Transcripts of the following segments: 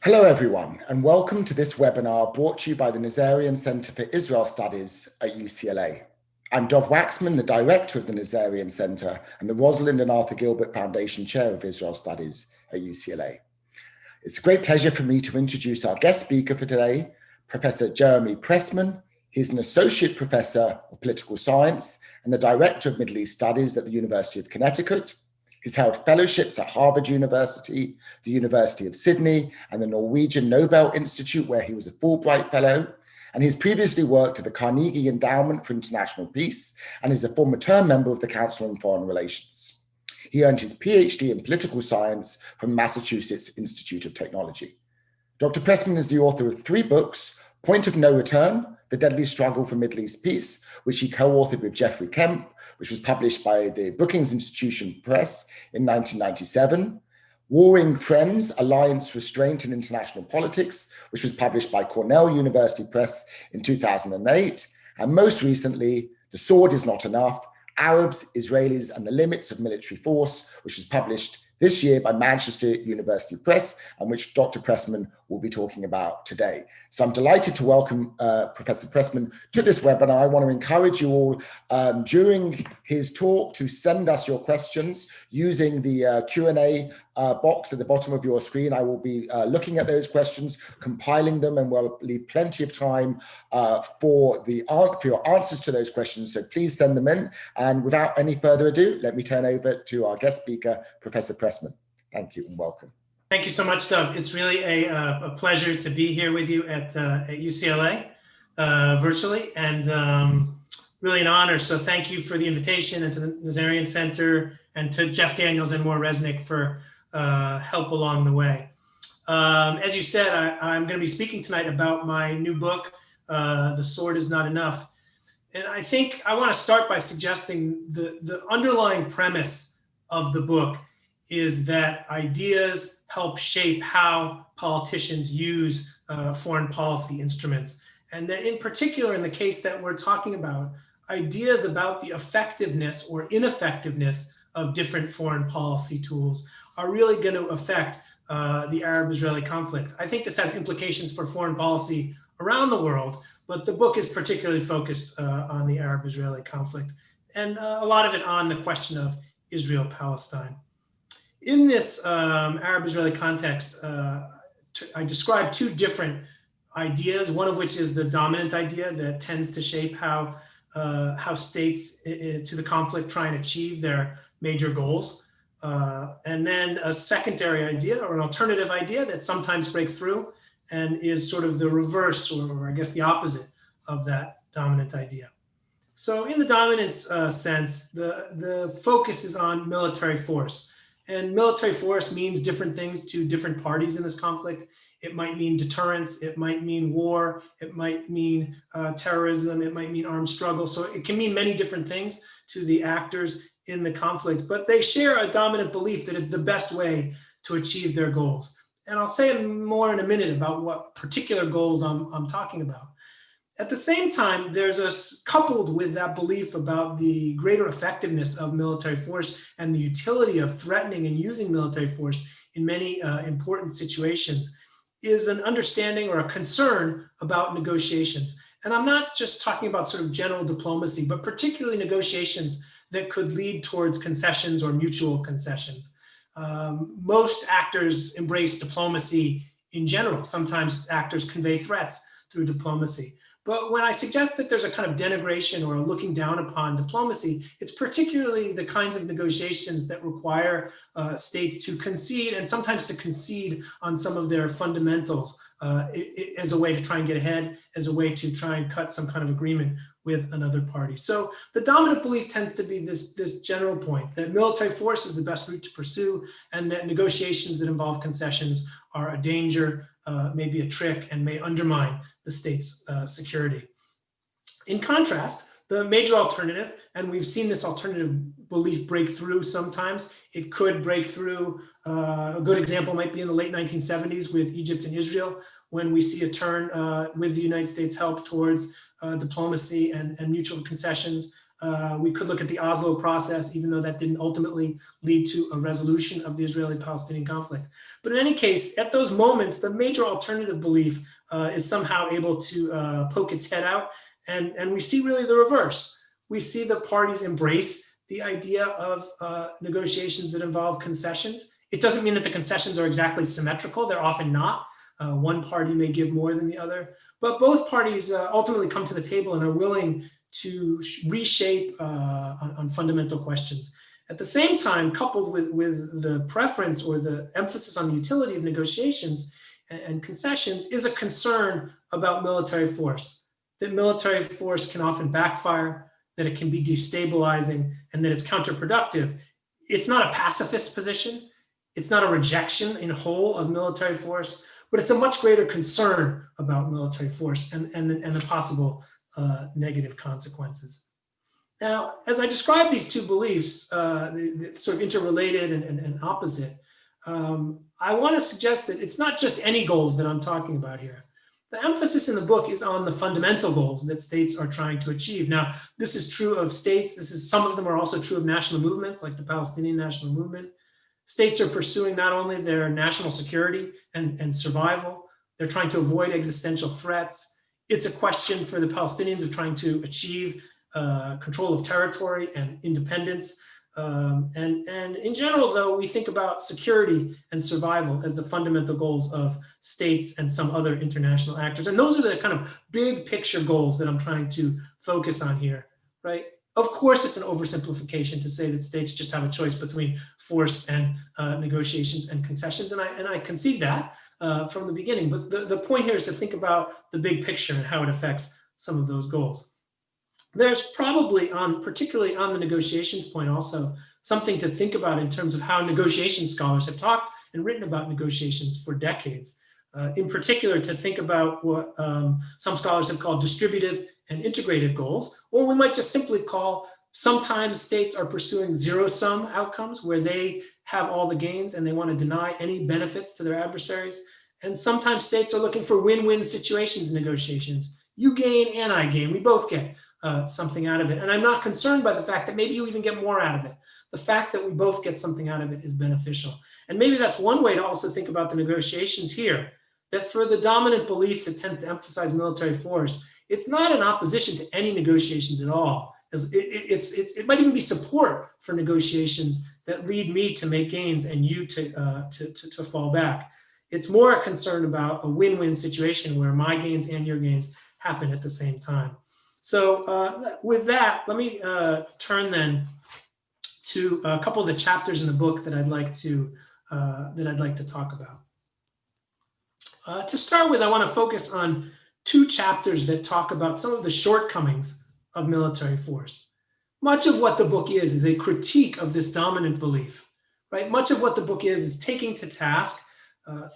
Hello everyone, and welcome to this webinar brought to you by the Nazarian Center for Israel Studies at UCLA. I'm Dov Waxman, the director of the Nazarian Center and the Rosalind and Arthur Gilbert Foundation Chair of Israel Studies at UCLA. It's a great pleasure for me to introduce our guest speaker for today, Professor Jeremy Pressman. He's an associate professor of political science and the director of Middle East Studies at the University of Connecticut. He's held fellowships at Harvard University, the University of Sydney, and the Norwegian Nobel Institute, where he was a Fulbright Fellow. And he's previously worked at the Carnegie Endowment for International Peace and is a former term member of the Council on Foreign Relations. He earned his PhD in political science from Massachusetts Institute of Technology. Dr. Pressman is the author of 3 books: Point of No Return, The Deadly Struggle for Middle East Peace, which he co-authored with Jeffrey Kemp, which was published by the Brookings Institution Press in 1997, Warring Friends, Alliance, Restraint and International Politics, which was published by Cornell University Press in 2008, and most recently, The Sword Is Not Enough, Arabs, Israelis and the Limits of Military Force, which was published this year by Manchester University Press, and which Dr. Pressman will be talking about today. So I'm delighted to welcome Professor Pressman to this webinar. I want to encourage you all during his talk to send us your questions using the Q&A box at the bottom of your screen. I will be looking at those questions, compiling them, and we'll leave plenty of time for your answers to those questions. So please send them in. And without any further ado, let me turn over to our guest speaker, Professor Pressman. Thank you and welcome. Thank you so much, Dov. It's really a pleasure to be here with you at UCLA virtually, and really an honor. So thank you for the invitation, and to the Nazarian Center and to Jeff Daniels and Moore Resnick for help along the way. As you said, I'm going to be speaking tonight about my new book, The Sword Is Not Enough. And I think I want to start by suggesting the underlying premise of the book is that ideas help shape how politicians use foreign policy instruments. And that in particular, in the case that we're talking about, ideas about the effectiveness or ineffectiveness of different foreign policy tools are really going to affect the Arab-Israeli conflict. I think this has implications for foreign policy around the world, but the book is particularly focused on the Arab-Israeli conflict, and a lot of it on the question of Israel-Palestine. In this Arab-Israeli context, I describe 2 different ideas, one of which is the dominant idea that tends to shape how states to the conflict try and achieve their major goals. And then a secondary idea, or an alternative idea, that sometimes breaks through and is sort of the reverse, or I guess the opposite of that dominant idea. So in the dominant sense, the focus is on military force. And military force means different things to different parties in this conflict. It might mean deterrence, it might mean war, it might mean terrorism, it might mean armed struggle. So it can mean many different things to the actors in the conflict, but they share a dominant belief that it's the best way to achieve their goals. And I'll say more in a minute about what particular goals I'm talking about. At the same time, there's coupled with that belief about the greater effectiveness of military force and the utility of threatening and using military force in many important situations is an understanding or a concern about negotiations. And I'm not just talking about sort of general diplomacy, but particularly negotiations that could lead towards concessions or mutual concessions. Most actors embrace diplomacy in general. Sometimes actors convey threats through diplomacy. But when I suggest that there's a kind of denigration or a looking down upon diplomacy, it's particularly the kinds of negotiations that require states to concede, and sometimes to concede on some of their fundamentals as a way to try and get ahead, as a way to try and cut some kind of agreement with another party. So the dominant belief tends to be this general point that military force is the best route to pursue, and that negotiations that involve concessions are a danger, maybe a trick, and may undermine the state's security. In contrast, the major alternative, and we've seen this alternative belief break through sometimes. It could break through, a good example might be in the late 1970s with Egypt and Israel, when we see a turn with the United States' help towards diplomacy and mutual concessions. We could look at the Oslo process, even though that didn't ultimately lead to a resolution of the Israeli-Palestinian conflict. But in any case, at those moments, the major alternative belief is somehow able to poke its head out. And we see really the reverse. We see the parties embrace the idea of negotiations that involve concessions. It doesn't mean that the concessions are exactly symmetrical. They're often not. One party may give more than the other, but both parties ultimately come to the table and are willing to reshape on fundamental questions. At the same time, coupled with the preference or the emphasis on the utility of negotiations and concessions is a concern about military force, that military force can often backfire, that it can be destabilizing, and that it's counterproductive. It's not a pacifist position. It's not a rejection in whole of military force, but it's a much greater concern about military force and the possible negative consequences. Now, as I describe these two beliefs, sort of interrelated and opposite, I want to suggest that it's not just any goals that I'm talking about here. The emphasis in the book is on the fundamental goals that states are trying to achieve. Now, this is true of states. Some of them are also true of national movements, like the Palestinian National Movement. States are pursuing not only their national security and survival, they're trying to avoid existential threats. It's a question for the Palestinians of trying to achieve control of territory and independence. And in general, though, we think about security and survival as the fundamental goals of states and some other international actors. And those are the kind of big picture goals that I'm trying to focus on here, right? Of course, it's an oversimplification to say that states just have a choice between force and negotiations and concessions. And I concede that from the beginning. But the point here is to think about the big picture and how it affects some of those goals. There's probably, particularly on the negotiations point, also something to think about in terms of how negotiation scholars have talked and written about negotiations for decades. In particular, to think about what some scholars have called distributive and integrative goals, or we might just simply call, sometimes states are pursuing zero-sum outcomes where they have all the gains and they want to deny any benefits to their adversaries. And sometimes states are looking for win-win situations in negotiations. You gain and I gain, we both get something out of it. And I'm not concerned by the fact that maybe you even get more out of it. The fact that we both get something out of it is beneficial. And maybe that's one way to also think about the negotiations here, that for the dominant belief that tends to emphasize military force, it's not in opposition to any negotiations at all. It might even be support for negotiations that lead me to make gains and you to fall back. It's more a concern about a win-win situation where my gains and your gains happen at the same time. So with that, let me turn then to a couple of the chapters in the book that I'd like to talk about. To start with, I want to focus on two chapters that talk about some of the shortcomings of military force. Much of what the book is a critique of this dominant belief, right? Much of what the book is taking to task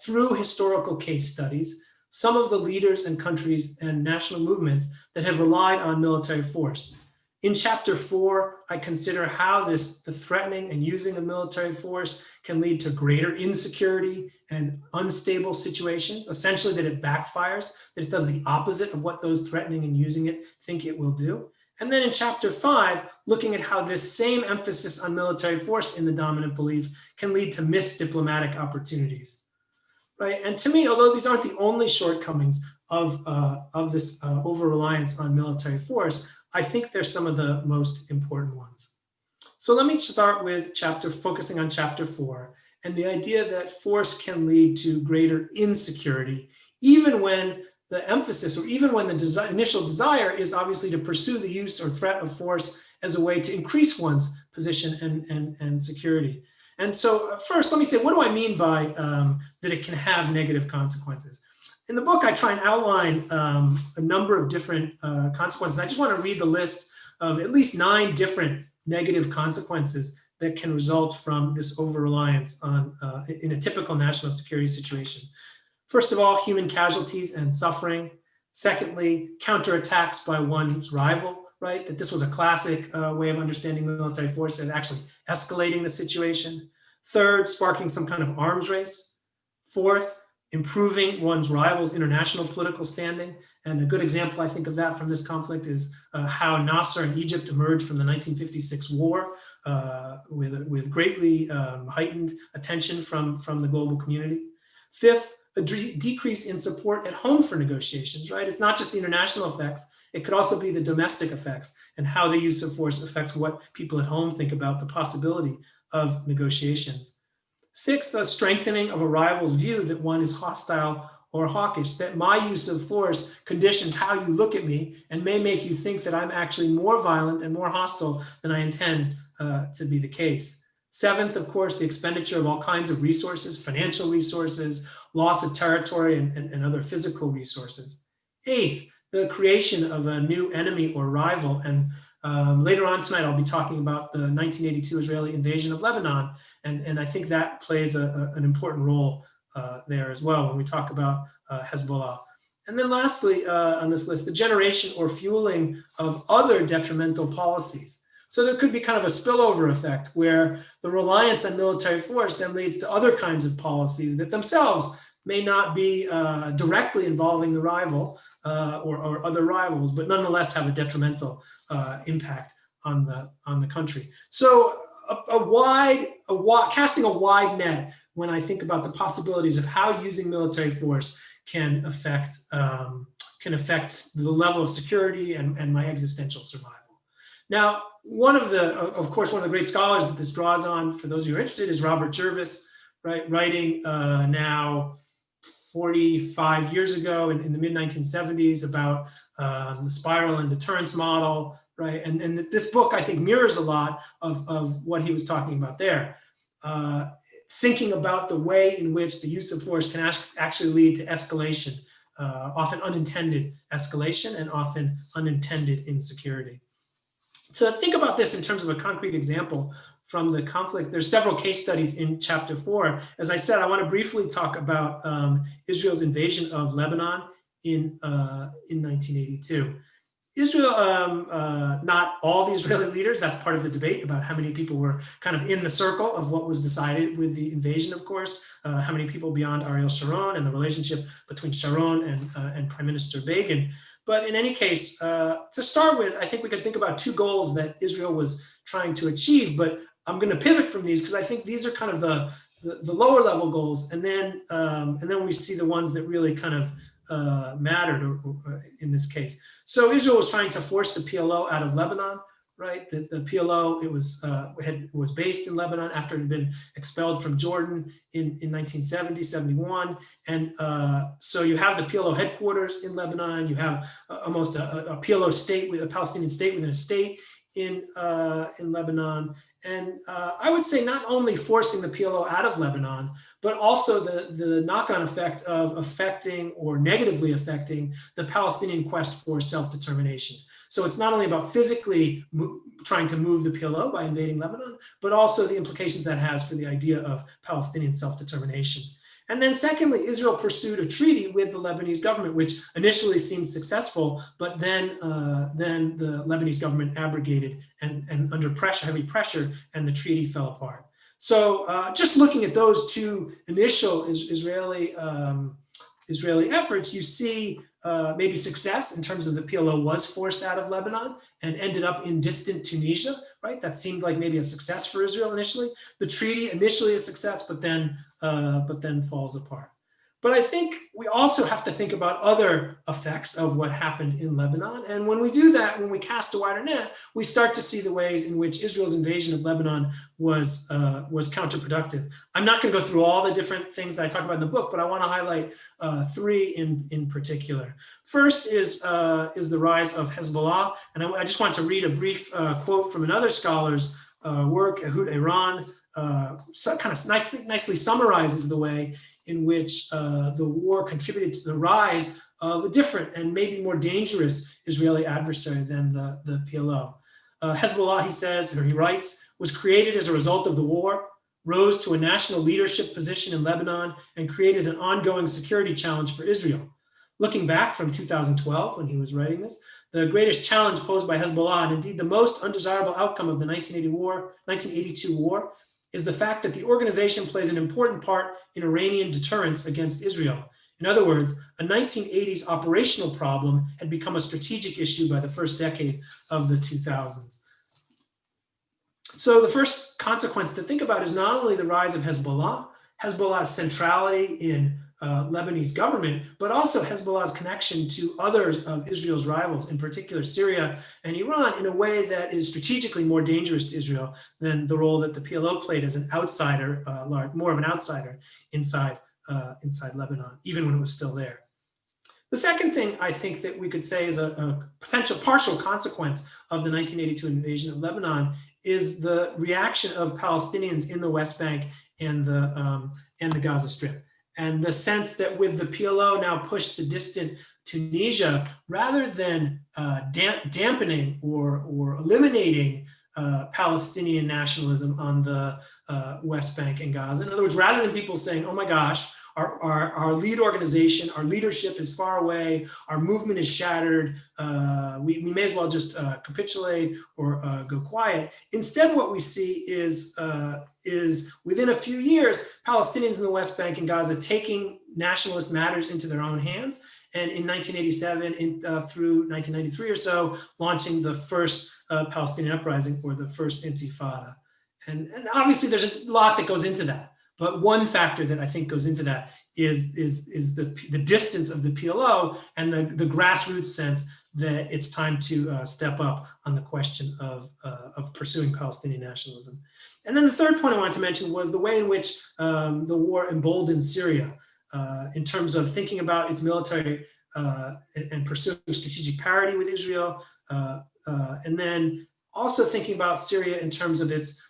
through historical case studies some of the leaders and countries and national movements that have relied on military force. In chapter 4, I consider how the threatening and using of military force can lead to greater insecurity and unstable situations, essentially that it backfires, that it does the opposite of what those threatening and using it think it will do. And then in chapter 5, looking at how this same emphasis on military force in the dominant belief can lead to missed diplomatic opportunities. Right? And to me, although these aren't the only shortcomings of this over-reliance on military force, I think they're some of the most important ones. So let me start with focusing on chapter 4 and the idea that force can lead to greater insecurity, even when the emphasis or even when the initial desire is obviously to pursue the use or threat of force as a way to increase one's position and security. And so first, let me say, what do I mean by that it can have negative consequences? In the book, I try and outline a number of different consequences. I just want to read the list of at least 9 different negative consequences that can result from this over-reliance on in a typical national security situation. First of all, human casualties and suffering. Secondly, counterattacks by one's rival, right? That this was a classic way of understanding military force as actually escalating the situation. Third, sparking some kind of arms race. Fourth, improving one's rival's international political standing. And a good example, I think, of that from this conflict is how Nasser and Egypt emerged from the 1956 war with greatly heightened attention from the global community. Fifth, a decrease in support at home for negotiations, right? It's not just the international effects, it could also be the domestic effects and how the use of force affects what people at home think about the possibility of negotiations. Sixth, a strengthening of a rival's view that one is hostile or hawkish, that my use of force conditions how you look at me and may make you think that I'm actually more violent and more hostile than I intend to be the case. Seventh, of course, the expenditure of all kinds of resources, financial resources, loss of territory, and other physical resources. Eighth, the creation of a new enemy or rival. And later on tonight, I'll be talking about the 1982 Israeli invasion of Lebanon. And I think that plays an important role there as well when we talk about Hezbollah. And then lastly, on this list, the generation or fueling of other detrimental policies. So there could be kind of a spillover effect where the reliance on military force then leads to other kinds of policies that themselves may not be directly involving the rival or other rivals, but nonetheless have a detrimental impact on the country. So casting a wide net when I think about the possibilities of how using military force can affect the level of security and my existential survival. Now, one of the great scholars that this draws on, for those who are interested, is Robert Jervis, right? Writing now 45 years ago in the mid-1970s about the spiral and deterrence model, right? And this book, I think, mirrors a lot of what he was talking about there. Thinking about the way in which the use of force can actually lead to escalation, often unintended escalation and often unintended insecurity. To think about this in terms of a concrete example from the conflict, there's several case studies in chapter 4. As I said, I want to briefly talk about Israel's invasion of Lebanon in 1982. Israel, not all the Israeli leaders, that's part of the debate about how many people were kind of in the circle of what was decided with the invasion, of course, how many people beyond Ariel Sharon and the relationship between Sharon and Prime Minister Begin. But in any case, to start with, I think we could think about two goals that Israel was trying to achieve, but I'm going to pivot from these because I think these are kind of the lower level goals. And then we see the ones that really kind of mattered in this case. So Israel was trying to force the PLO out of Lebanon, right? The PLO, it was based in Lebanon after it had been expelled from Jordan in 1970, 71. And so you have the PLO headquarters in Lebanon. You have almost a PLO state, with a Palestinian state within a state in Lebanon. And I would say not only forcing the PLO out of Lebanon, but also the knock-on effect of affecting or negatively affecting the Palestinian quest for self-determination. So it's not only about physically trying to move the PLO by invading Lebanon, but also the implications that has for the idea of Palestinian self-determination. And then secondly, Israel pursued a treaty with the Lebanese government, which initially seemed successful, but then the Lebanese government abrogated and under pressure, heavy pressure, and the treaty fell apart. So just looking at those two initial Israeli efforts, you see maybe success in terms of the PLO was forced out of Lebanon and ended up in distant Tunisia, right? That seemed like maybe a success for Israel initially. The treaty initially a success, but then falls apart. But I think we also have to think about other effects of what happened in Lebanon. And when we do that, when we cast a wider net, we start to see the ways in which Israel's invasion of Lebanon was counterproductive. I'm not going to go through all the different things that I talk about in the book, but I want to highlight three in particular. First is the rise of Hezbollah. And I just want to read a brief quote from another scholar's work, Ehud Iran, kind of nicely summarizes the way in which the war contributed to the rise of a different and maybe more dangerous Israeli adversary than the PLO. Hezbollah, he says, or he writes, was created as a result of the war, rose to a national leadership position in Lebanon, and created an ongoing security challenge for Israel. Looking back from 2012, when he was writing this, the greatest challenge posed by Hezbollah, and indeed the most undesirable outcome of the 1982 war, is the fact that the organization plays an important part in Iranian deterrence against Israel. In other words, a 1980s operational problem had become a strategic issue by the first decade of the 2000s. So the first consequence to think about is not only the rise of Hezbollah, Hezbollah's centrality in Lebanese government, but also Hezbollah's connection to others of Israel's rivals, in particular Syria and Iran, in a way that is strategically more dangerous to Israel than the role that the PLO played as an outsider, more of an outsider inside Lebanon, even when it was still there. The second thing I think that we could say is a potential partial consequence of the 1982 invasion of Lebanon is the reaction of Palestinians in the West Bank and the Gaza Strip. And the sense that with the PLO now pushed to distant Tunisia, rather than dampening or eliminating Palestinian nationalism on the West Bank and Gaza, in other words, rather than people saying, oh my gosh, our lead organization, our leadership is far away, our movement is shattered, we may as well just capitulate or go quiet. Instead, what we see is within a few years, Palestinians in the West Bank and Gaza taking nationalist matters into their own hands. And in 1987 through 1993 or so, launching the first Palestinian uprising, or the first Intifada. And obviously there's a lot that goes into that. But one factor that I think goes into that is the distance of the PLO and the grassroots sense that it's time to step up on the question of pursuing Palestinian nationalism. And then the third point I wanted to mention was the way in which the war emboldened Syria in terms of thinking about its military and pursuing strategic parity with Israel, and then also thinking about Syria in terms of its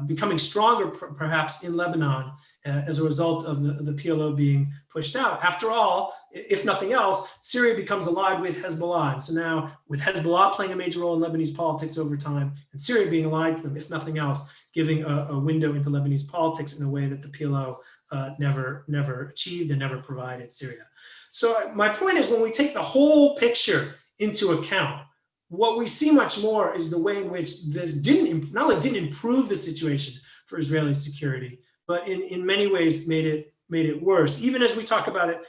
becoming stronger, perhaps in Lebanon, as a result of the PLO being pushed out. After all, if nothing else, Syria becomes allied with Hezbollah. And so now, with Hezbollah playing a major role in Lebanese politics over time, and Syria being allied to them, if nothing else, giving a window into Lebanese politics in a way that the PLO never achieved and never provided Syria. So my point is, when we take the whole picture into account, what we see much more is the way in which this not only didn't improve the situation for Israeli security, but in many ways made it worse. Even as we talk about it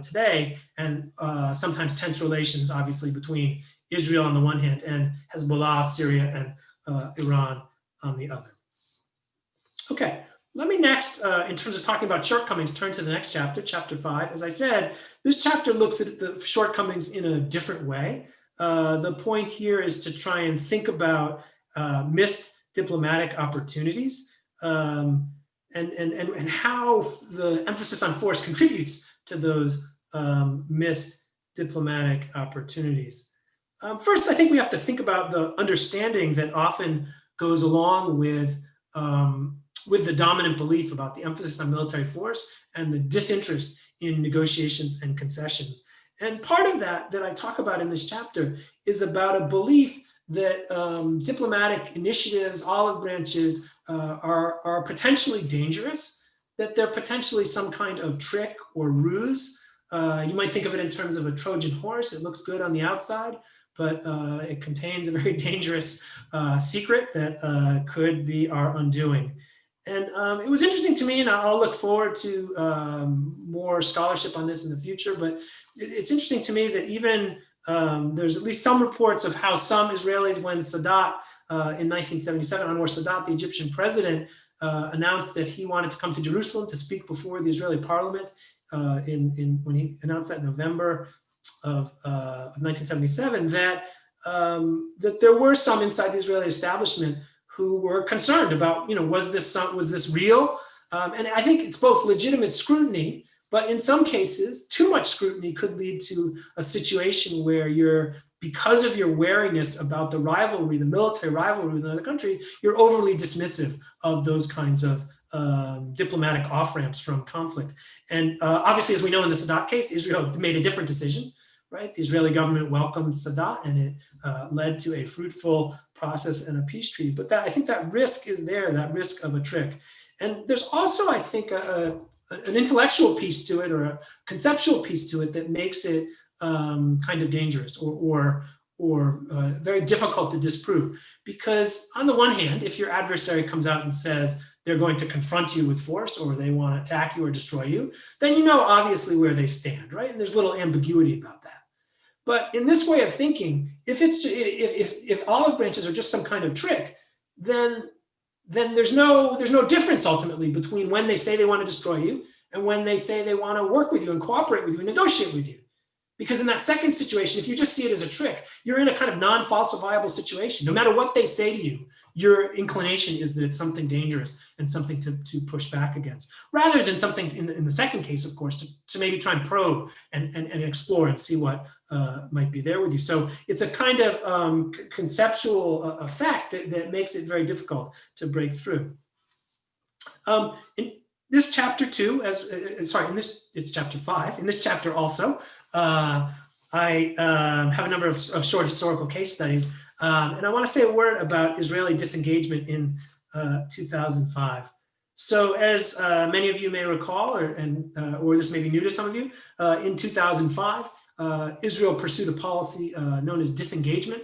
today, and sometimes tense relations, obviously, between Israel on the one hand and Hezbollah, Syria, and Iran on the other. Okay, let me next, in terms of talking about shortcomings, turn to the next chapter, chapter 5. As I said, this chapter looks at the shortcomings in a different way. The point here is to try and think about missed diplomatic opportunities and how the emphasis on force contributes to those missed diplomatic opportunities. First, I think we have to think about the understanding that often goes along with the dominant belief about the emphasis on military force and the disinterest in negotiations and concessions. And part of that I talk about in this chapter is about a belief that diplomatic initiatives, olive branches, are potentially dangerous, that they're potentially some kind of trick or ruse. You might think of it in terms of a Trojan horse. It looks good on the outside, but it contains a very dangerous secret that could be our undoing. And it was interesting to me, and I'll look forward to more scholarship on this in the future, but it's interesting to me that even there's at least some reports of how some Israelis, when Sadat in 1977, Anwar Sadat, the Egyptian president, announced that he wanted to come to Jerusalem to speak before the Israeli parliament when he announced that in November of 1977, that there were some inside the Israeli establishment who were concerned about, was this real? And I think it's both legitimate scrutiny, but in some cases, too much scrutiny could lead to a situation where because of your wariness about the rivalry, the military rivalry with another country, you're overly dismissive of those kinds of diplomatic off-ramps from conflict. And obviously, as we know in the Sadat case, Israel made a different decision, right? The Israeli government welcomed Sadat, and it led to a fruitful process and a peace treaty. But I think that risk is there, that risk of a trick. And there's also, I think, an intellectual piece to it, or a conceptual piece to it, that makes it kind of dangerous, or very difficult to disprove. Because on the one hand, if your adversary comes out and says they're going to confront you with force, or they want to attack you or destroy you, then you know obviously where they stand, right? And there's little ambiguity about that. But in this way of thinking, if olive branches are just some kind of trick, then there's no difference ultimately between when they say they want to destroy you and when they say they want to work with you and cooperate with you and negotiate with you. Because in that second situation, if you just see it as a trick, you're in a kind of non-falsifiable situation. No matter what they say to you, your inclination is that it's something dangerous and something to push back against, rather than something in the second case, of course, to maybe try and probe and explore and see what might be there with you. So it's a kind of conceptual effect that makes it very difficult to break through. In this chapter 2, it's chapter 5. In this chapter also, I have a number of short historical case studies, and I want to say a word about Israeli disengagement in 2005. So as many of you may recall, or this may be new to some of you, in 2005, Israel pursued a policy known as disengagement.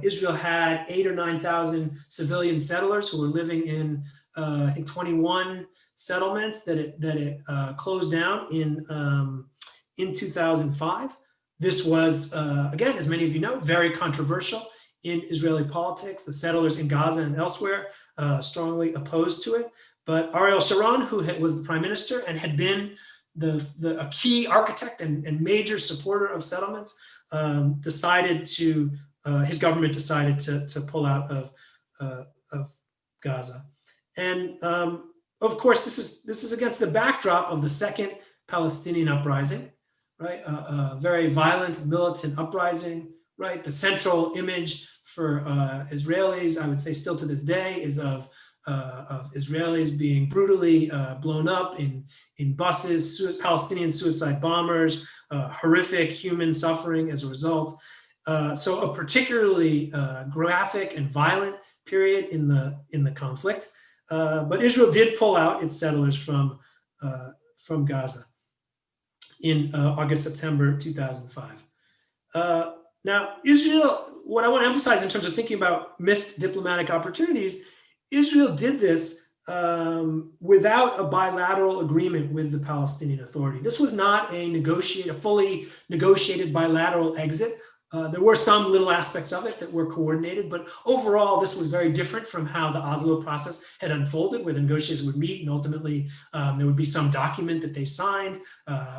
Israel had 8,000 or 9,000 civilian settlers who were living in, I think, 21 settlements that it closed down in 2005. This was, again, as many of you know, very controversial in Israeli politics. The settlers in Gaza and elsewhere strongly opposed to it. But Ariel Sharon, who was the prime minister and had been a key architect and major supporter of settlements, his government decided to pull out of Gaza. And of course, this is against the backdrop of the second Palestinian uprising, right? A very violent, militant uprising, right? The central image for Israelis, I would say still to this day, is of Israelis being brutally blown up in buses, Palestinian suicide bombers, horrific human suffering as a result. So a particularly graphic and violent period in the conflict. But Israel did pull out its settlers from Gaza in August, September 2005. Now, Israel, what I want to emphasize in terms of thinking about missed diplomatic opportunities, Israel did this without a bilateral agreement with the Palestinian Authority. This was not a fully negotiated bilateral exit. There were some little aspects of it that were coordinated, but overall, this was very different from how the Oslo process had unfolded, where the negotiators would meet and ultimately there would be some document that they signed,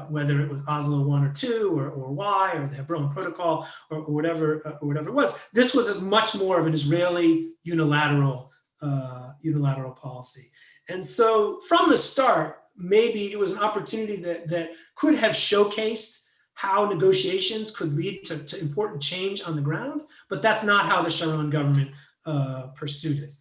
whether it was Oslo 1 or 2 or Y or the Hebron Protocol or whatever it was. This was much more of an Israeli unilateral policy. And so from the start, maybe it was an opportunity that could have showcased how negotiations could lead to important change on the ground, but that's not how the Sharon government pursued it.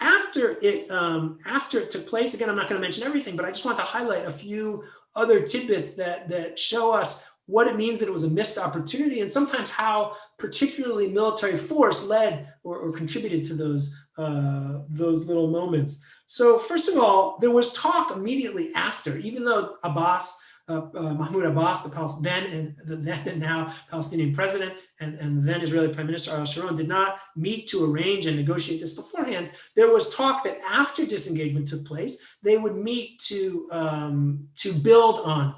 After it took place, again, I'm not going to mention everything, but I just want to highlight a few other tidbits that show us what it means that it was a missed opportunity, and sometimes how particularly military force led or contributed to those little moments. So first of all, there was talk immediately after, even though Mahmoud Abbas, the then and now Palestinian president, and then Israeli Prime Minister Ariel Sharon did not meet to arrange and negotiate this beforehand. There was talk that after disengagement took place, they would meet to build on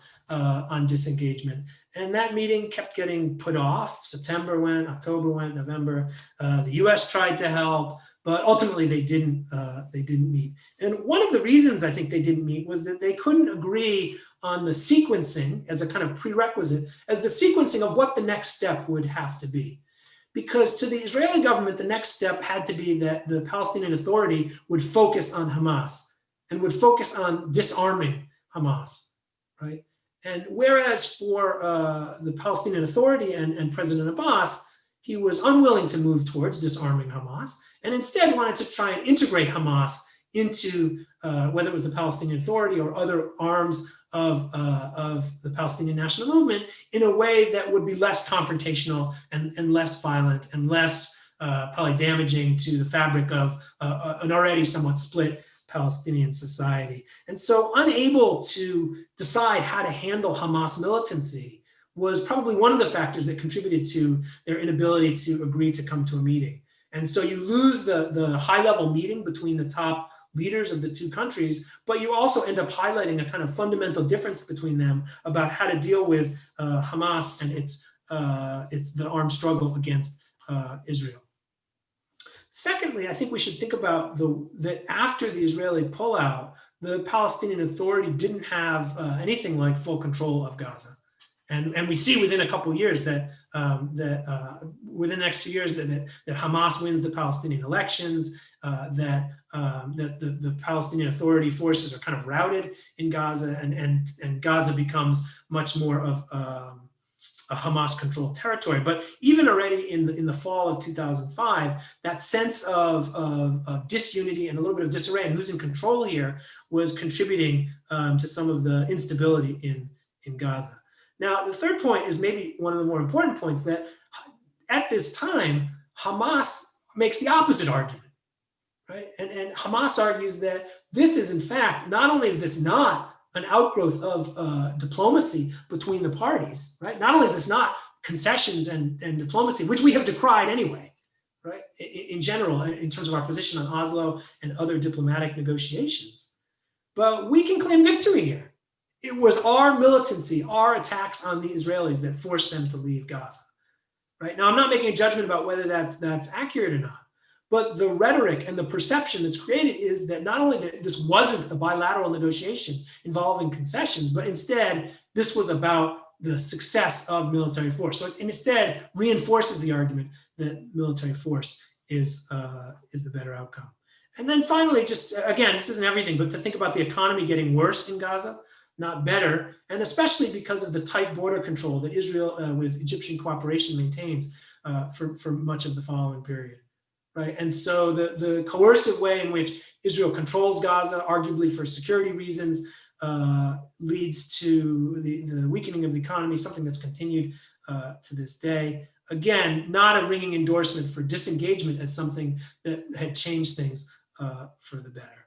disengagement. And that meeting kept getting put off. September went, October went, November. The U.S. tried to help, but ultimately they didn't meet. And one of the reasons I think they didn't meet was that they couldn't agree on the sequencing as a kind of prerequisite, as the sequencing of what the next step would have to be. Because to the Israeli government, the next step had to be that the Palestinian Authority would focus on Hamas and would focus on disarming Hamas, right? And whereas for the Palestinian Authority and President Abbas, he was unwilling to move towards disarming Hamas and instead wanted to try and integrate Hamas into whether it was the Palestinian Authority or other arms of the Palestinian national movement in a way that would be less confrontational and less violent and less probably damaging to the fabric of an already somewhat split Palestinian society. And so unable to decide how to handle Hamas militancy, was probably one of the factors that contributed to their inability to agree to come to a meeting. And so you lose the high-level meeting between the top leaders of the two countries, but you also end up highlighting a kind of fundamental difference between them about how to deal with Hamas and the armed struggle against Israel. Secondly, I think we should think about that after the Israeli pullout, the Palestinian Authority didn't have anything like full control of Gaza. And we see within a couple of years that within the next 2 years that Hamas wins the Palestinian elections, that the Palestinian Authority forces are kind of routed in Gaza, and Gaza becomes much more of a Hamas-controlled territory. But even already in the fall of 2005, that sense of disunity and a little bit of disarray and who's in control here was contributing to some of the instability in Gaza. Now, the third point is maybe one of the more important points, that at this time, Hamas makes the opposite argument, right? And Hamas argues that this is, in fact, not only is this not an outgrowth of diplomacy between the parties, right? Not only is this not concessions and diplomacy, which we have decried anyway, right? In general, in terms of our position on Oslo and other diplomatic negotiations, but we can claim victory here. It was our militancy, our attacks on the Israelis that forced them to leave Gaza, right? Now, I'm not making a judgment about whether that's accurate or not, but the rhetoric and the perception that's created is that not only that this wasn't a bilateral negotiation involving concessions, but instead this was about the success of military force. So it instead reinforces the argument that military force is the better outcome. And then finally, just again, this isn't everything, but to think about the economy getting worse in Gaza, not better, and especially because of the tight border control that Israel, with Egyptian cooperation, maintains for much of the following period, right? And so the coercive way in which Israel controls Gaza, arguably for security reasons, leads to the weakening of the economy, something that's continued to this day. Again, not a ringing endorsement for disengagement as something that had changed things for the better.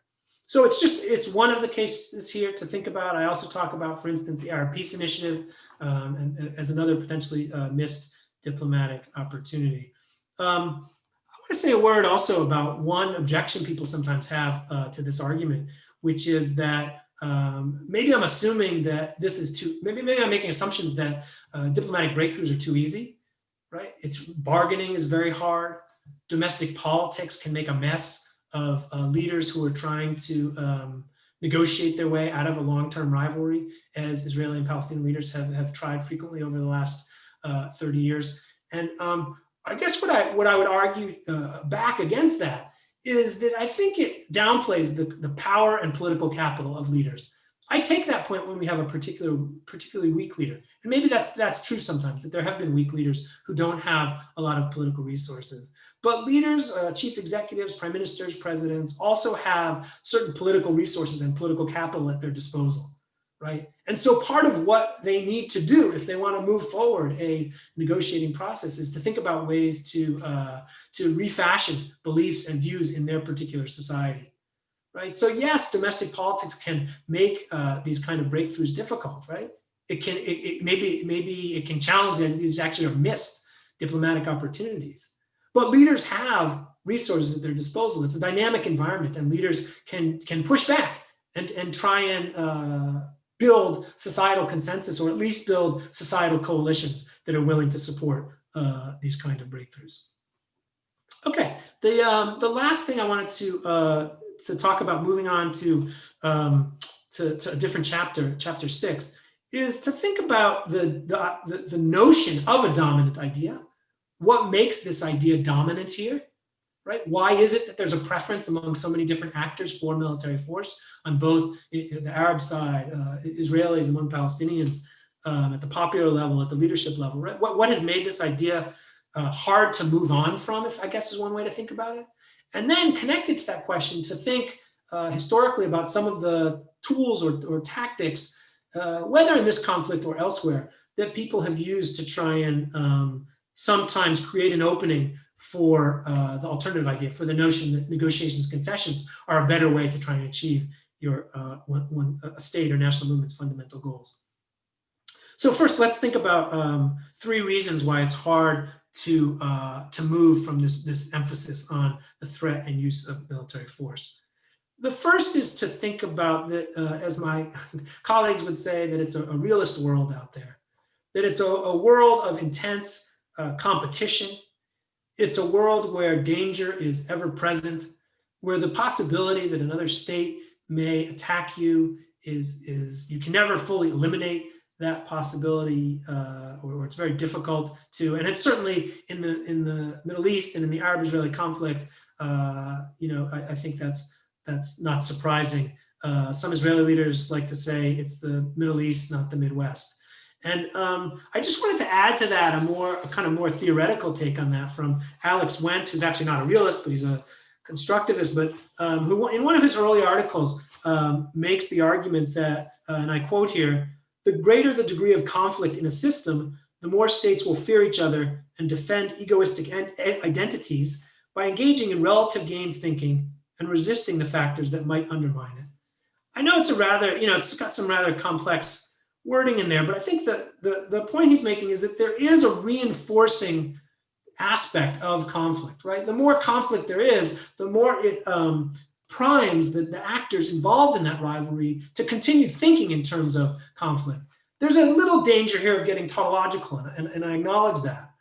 So it's one of the cases here to think about. I also talk about, for instance, the Arab Peace Initiative and as another potentially missed diplomatic opportunity. I want to say a word also about one objection people sometimes have to this argument, which is that maybe I'm assuming that this is too, maybe I'm making assumptions that diplomatic breakthroughs are too easy, right? Bargaining is very hard. Domestic politics can make a mess of leaders who are trying to negotiate their way out of a long-term rivalry, as Israeli and Palestinian leaders have tried frequently over the last 30 years. And I guess what I would argue back against that is that I think it downplays the power and political capital of leaders. I take that point when we have a particularly weak leader. And maybe that's true sometimes, that there have been weak leaders who don't have a lot of political resources. But leaders, chief executives, prime ministers, presidents also have certain political resources and political capital at their disposal, right? And so part of what they need to do if they want to move forward a negotiating process is to think about ways to refashion beliefs and views in their particular society. Right. So yes, domestic politics can make these kind of breakthroughs difficult, right? Maybe it can challenge that these actually are missed diplomatic opportunities. But leaders have resources at their disposal. It's a dynamic environment, and leaders can push back and try and build societal consensus, or at least build societal coalitions that are willing to support these kind of breakthroughs. Okay, the last thing I wanted to talk about, moving on to a different chapter, chapter 6, is to think about the notion of a dominant idea. What makes this idea dominant here, right? Why is it that there's a preference among so many different actors for military force on both the Arab side, Israelis among Palestinians, at the popular level, at the leadership level, right? What has made this idea hard to move on from, I guess is one way to think about it. And then connected to that question, to think historically about some of the tools or tactics, whether in this conflict or elsewhere, that people have used to try and sometimes create an opening for the alternative idea, for the notion that negotiations, concessions are a better way to try and achieve your a state or national movement's fundamental goals. So first, let's think about 3 reasons why it's hard to move from this emphasis on the threat and use of military force. The first is to think about that, as my colleagues would say, that it's a realist world out there, that it's a world of intense competition. It's a world where danger is ever present, where the possibility that another state may attack you is you can never fully eliminate that possibility, or it's very difficult to. And it's certainly in the Middle East and in the Arab-Israeli conflict. I think that's not surprising. Some Israeli leaders like to say it's the Middle East, not the Midwest. And I just wanted to add to that a kind of more theoretical take on that from Alex Wendt, who's actually not a realist, but he's a constructivist, but who in one of his early articles makes the argument that, and I quote here, "The greater the degree of conflict in a system, the more states will fear each other and defend egoistic identities by engaging in relative gains thinking and resisting the factors that might undermine it." I know it's a rather, it's got some rather complex wording in there, but I think the point he's making is that there is a reinforcing aspect of conflict, right? The more conflict there is, the more it primes the actors involved in that rivalry to continue thinking in terms of conflict. There's a little danger here of getting tautological, and I acknowledge that.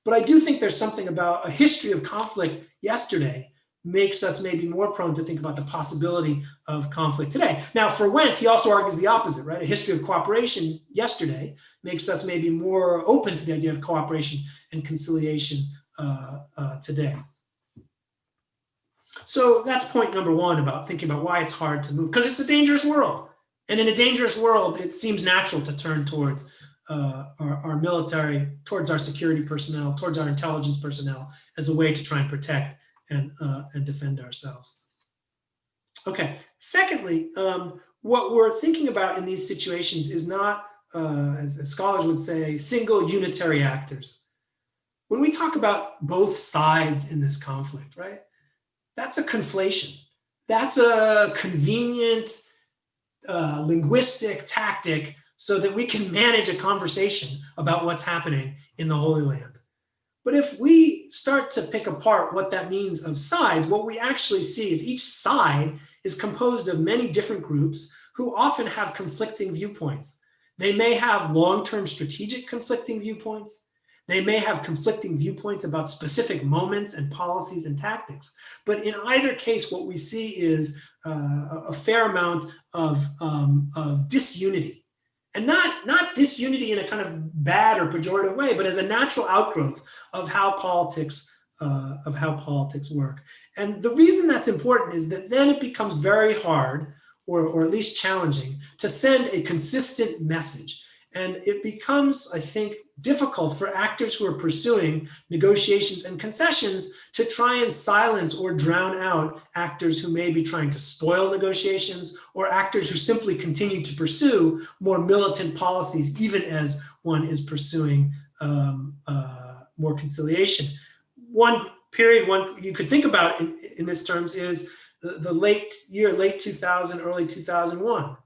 But I do think there's something about a history of conflict yesterday makes us maybe more prone to think about the possibility of conflict today. Now, for Wendt, he also argues the opposite, right? A history of cooperation yesterday makes us maybe more open to the idea of cooperation and conciliation today. So that's point number 1 about thinking about why it's hard to move, because it's a dangerous world. And in a dangerous world, it seems natural to turn towards our military, towards our security personnel, towards our intelligence personnel as a way to try and protect and defend ourselves. Okay, secondly, what we're thinking about in these situations is not, as scholars would say, single unitary actors. When we talk about both sides in this conflict, right, that's a conflation. That's a convenient linguistic tactic so that we can manage a conversation about what's happening in the Holy Land. But if we start to pick apart what that means of sides, what we actually see is each side is composed of many different groups who often have conflicting viewpoints. They may have long-term strategic conflicting viewpoints. They may have conflicting viewpoints about specific moments and policies and tactics. But in either case, what we see is a fair amount of disunity. And not disunity in a kind of bad or pejorative way, but as a natural outgrowth of how politics work. And the reason that's important is that then it becomes very hard, or at least challenging, to send a consistent message. And it becomes, I think, difficult for actors who are pursuing negotiations and concessions to try and silence or drown out actors who may be trying to spoil negotiations, or actors who simply continue to pursue more militant policies, even as one is pursuing more conciliation. One period you could think about in this terms is the late 2000, early 2001.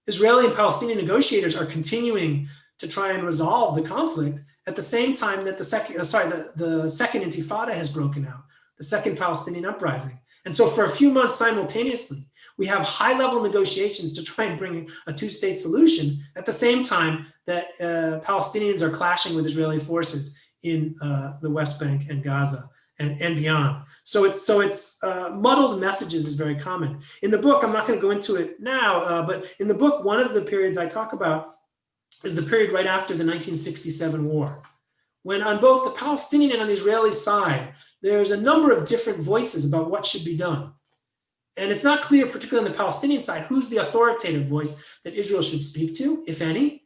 Israeli and Palestinian negotiators are continuing to try and resolve the conflict at the same time that the second Intifada has broken out, the second Palestinian uprising. And so for a few months simultaneously, we have high-level negotiations to try and bring a two-state solution at the same time that Palestinians are clashing with Israeli forces in the West Bank and Gaza and beyond. So it's muddled messages is very common. In the book, I'm not going to go into it now, but in the book, one of the periods I talk about is the period right after the 1967 war, when on both the Palestinian and on the Israeli side, there's a number of different voices about what should be done. And it's not clear, particularly on the Palestinian side, who's the authoritative voice that Israel should speak to, if any.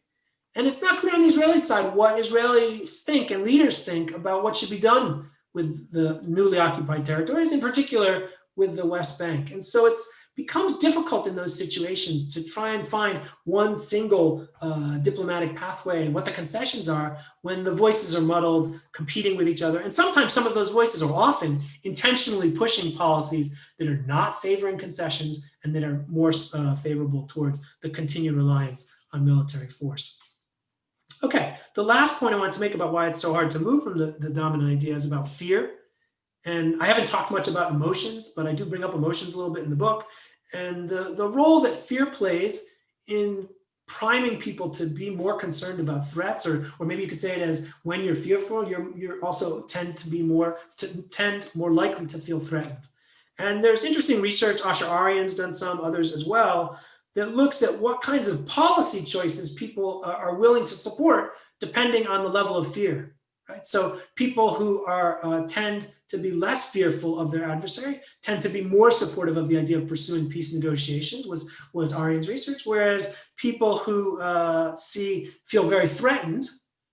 And it's not clear on the Israeli side what Israelis think and leaders think about what should be done with the newly occupied territories, in particular with the West Bank. And so it becomes difficult in those situations to try and find one single diplomatic pathway and what the concessions are when the voices are muddled, competing with each other. And sometimes some of those voices are often intentionally pushing policies that are not favoring concessions and that are more favorable towards the continued reliance on military force. Okay, the last point I want to make about why it's so hard to move from the dominant idea is about fear. And I haven't talked much about emotions, but I do bring up emotions a little bit in the book. And the role that fear plays in priming people to be more concerned about threats, or maybe you could say it as when you're fearful, you're also tend more likely to feel threatened. And there's interesting research, Asher Aryan's done some, others as well, that looks at what kinds of policy choices people are willing to support depending on the level of fear, right? So people who tend to be less fearful of their adversary tend to be more supportive of the idea of pursuing peace negotiations, was Aryan's research, whereas people who feel very threatened,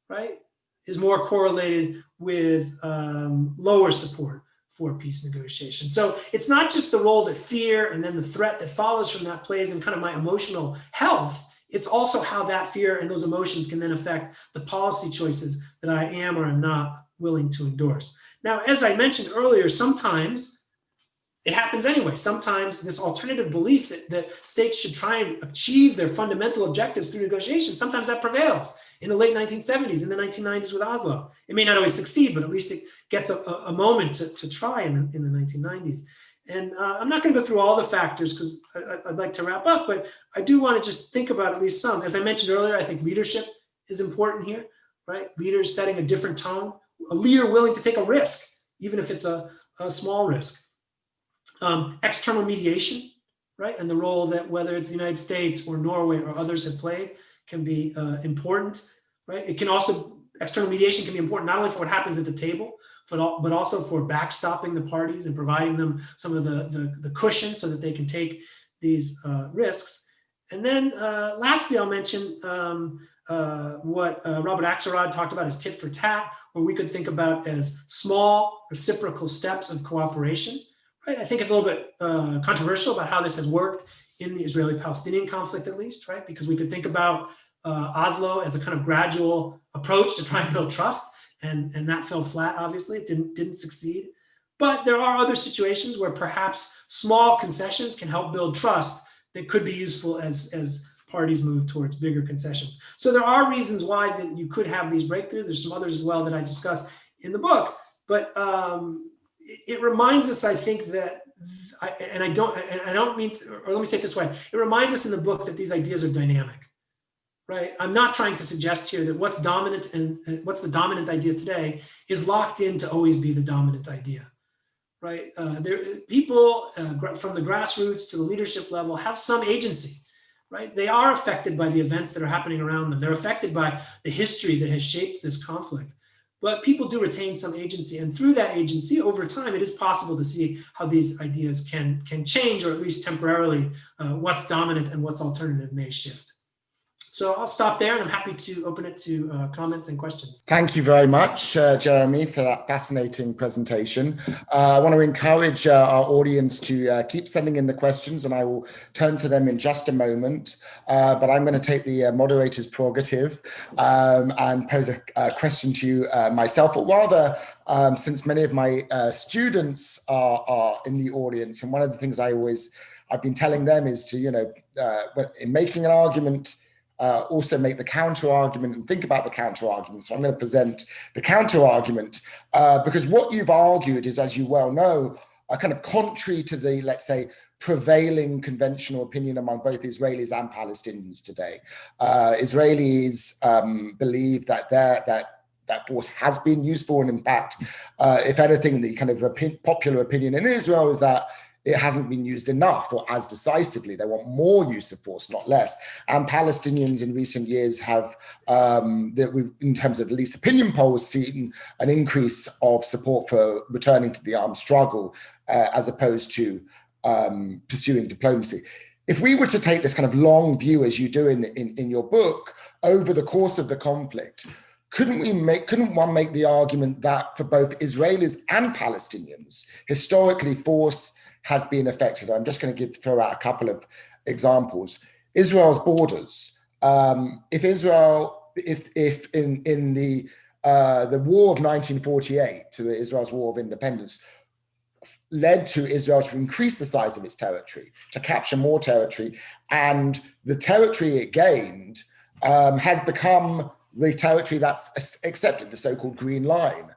right, is more correlated with lower support for peace negotiation. So it's not just the role that fear and then the threat that follows from that plays in kind of my emotional health. It's also how that fear and those emotions can then affect the policy choices that I am or am not willing to endorse. Now, as I mentioned earlier, sometimes it happens anyway. Sometimes this alternative belief that states should try and achieve their fundamental objectives through negotiation, sometimes that prevails. In the late 1970s, in the 1990s with Oslo. It may not always succeed, but at least it gets a moment to try in the 1990s. And I'm not going to go through all the factors because I'd like to wrap up, but I do want to just think about at least some. As I mentioned earlier, I think leadership is important here, right? Leaders setting a different tone, a leader willing to take a risk, even if it's a small risk. External mediation, right? And the role that whether it's the United States or Norway or others have played can be important, right? It can also, external mediation can be important not only for what happens at the table, but also for backstopping the parties and providing them some of the cushion so that they can take these risks. And then lastly, I'll mention what Robert Axelrod talked about as tit for tat, where we could think about as small reciprocal steps of cooperation, right? I think it's a little bit controversial about how this has worked in the Israeli-Palestinian conflict, at least, right? Because we could think about Oslo as a kind of gradual approach to try and build trust, and that fell flat, obviously. It didn't succeed. But there are other situations where perhaps small concessions can help build trust that could be useful as parties move towards bigger concessions. So there are reasons why that you could have these breakthroughs. There's some others as well that I discuss in the book, but it reminds us, I think, that I don't mean to, or let me say it this way. It reminds us in the book that these ideas are dynamic, right? I'm not trying to suggest here that what's dominant and what's the dominant idea today is locked in to always be the dominant idea, right? People from the grassroots to the leadership level have some agency, right? They are affected by the events that are happening around them. They're affected by the history that has shaped this conflict. But people do retain some agency, and through that agency, over time, it is possible to see how these ideas can change, or at least temporarily, what's dominant and what's alternative may shift. So I'll stop there, and I'm happy to open it to comments and questions. Thank you very much, Jeremy, for that fascinating presentation. I want to encourage our audience to keep sending in the questions, and I will turn to them in just a moment. But I'm going to take the moderator's prerogative and pose a question to you myself, or rather, since many of my students are in the audience, and one of the things I've been telling them is to, in making an argument, also make the counter argument and think about the counter argument. So I'm going to present the counter argument because what you've argued is, as you well know, kind of contrary to the, let's say, prevailing conventional opinion among both Israelis and Palestinians today. Israelis believe that that force has been useful, and in fact, if anything, the kind of popular opinion in Israel is that it hasn't been used enough or as decisively. They want more use of force, not less. And Palestinians in recent years have, in terms of at least opinion polls, seen an increase of support for returning to the armed struggle as opposed to pursuing diplomacy. If we were to take this kind of long view, as you do in your book, over the course of the conflict, couldn't one make the argument that for both Israelis and Palestinians, historically force has been affected? I'm just going to throw out a couple of examples. Israel's borders. If in the war of 1948, to Israel's war of independence, led to Israel to increase the size of its territory, to capture more territory, and the territory it gained has become the territory that's accepted, the so-called Green Line.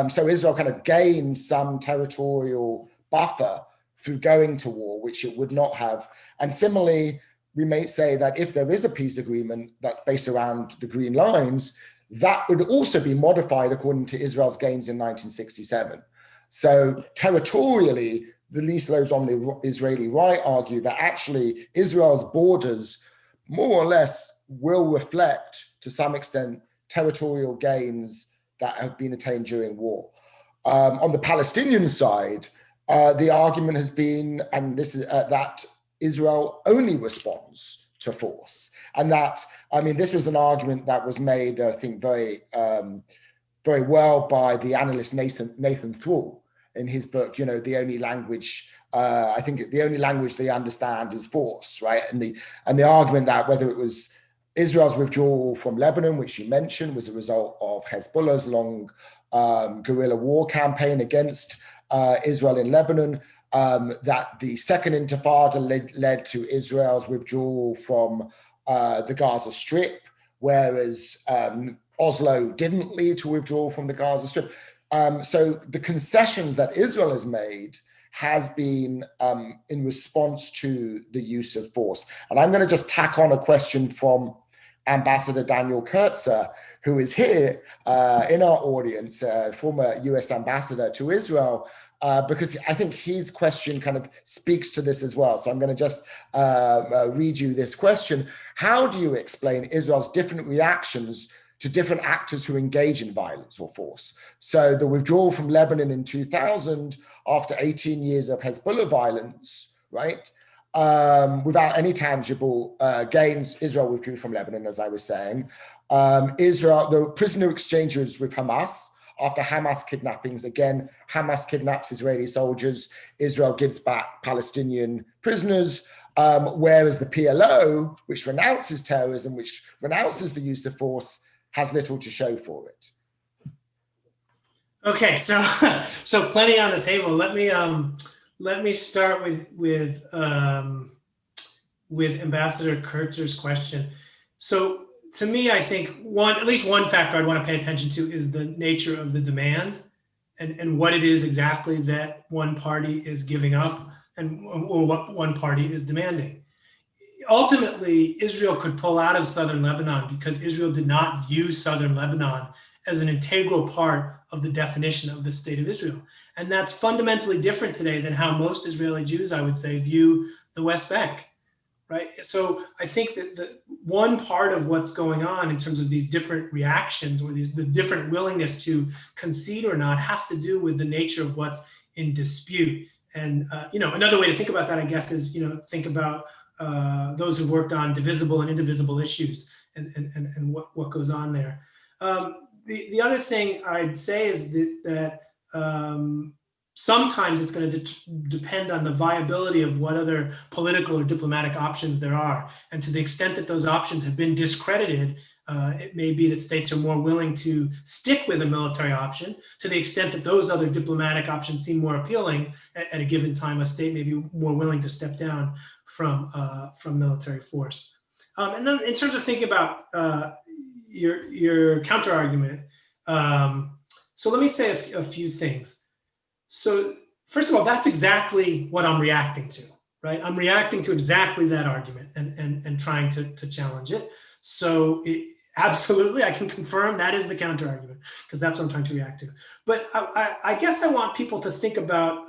So Israel kind of gained some territorial buffer through going to war, which it would not have. And similarly, we may say that if there is a peace agreement that's based around the Green Lines, that would also be modified according to Israel's gains in 1967. So territorially, at least those on the Israeli right argue that actually Israel's borders more or less will reflect to some extent territorial gains that have been attained during war. On the Palestinian side, the argument has been, and this is that Israel only responds to force, and that, I mean, this was an argument that was made, I think, very well by the analyst Nathan Thrall in his book. You know, the only language, I think, the only language they understand is force, right? And the argument that whether it was Israel's withdrawal from Lebanon, which you mentioned, was a result of Hezbollah's long guerrilla war campaign against Israel in Lebanon, that the Second Intifada led to Israel's withdrawal from the Gaza Strip, whereas Oslo didn't lead to withdrawal from the Gaza Strip. So the concessions that Israel has made has been in response to the use of force. And I'm going to just tack on a question from Ambassador Daniel Kurtzer, who is here in our audience, former US ambassador to Israel, because I think his question kind of speaks to this as well. So I'm going to just read you this question. How do you explain Israel's different reactions to different actors who engage in violence or force? So the withdrawal from Lebanon in 2000, after 18 years of Hezbollah violence, right? Without any tangible gains, Israel withdrew from Lebanon, as I was saying. The prisoner exchanges with Hamas, after Hamas kidnappings, again, Hamas kidnaps Israeli soldiers, Israel gives back Palestinian prisoners, whereas the PLO, which renounces terrorism, which renounces the use of force, has little to show for it. Okay, so plenty on the table. Let me start with Ambassador Kurtzer's question. So to me, I think at least one factor I'd want to pay attention to is the nature of the demand and what it is exactly that one party is giving up or what one party is demanding. Ultimately, Israel could pull out of southern Lebanon because Israel did not view southern Lebanon as an integral part of the definition of the state of Israel. And that's fundamentally different today than how most Israeli Jews, I would say, view the West Bank, right? So I think that the one part of what's going on in terms of these different reactions or the different willingness to concede or not has to do with the nature of what's in dispute. And, another way to think about that, I guess, is, think about those who've worked on divisible and indivisible issues and what goes on there. The other thing I'd say is that sometimes it's going to depend on the viability of what other political or diplomatic options there are. And to the extent that those options have been discredited, it may be that states are more willing to stick with a military option. To the extent that those other diplomatic options seem more appealing, at a given time, a state may be more willing to step down from military force. And then in terms of thinking about your counter argument, so let me say a few things. So first of all, that's exactly what I'm reacting to, right? I'm reacting to exactly that argument and trying to challenge it. So absolutely, I can confirm that is the counter argument because that's what I'm trying to react to. But I guess I want people to think about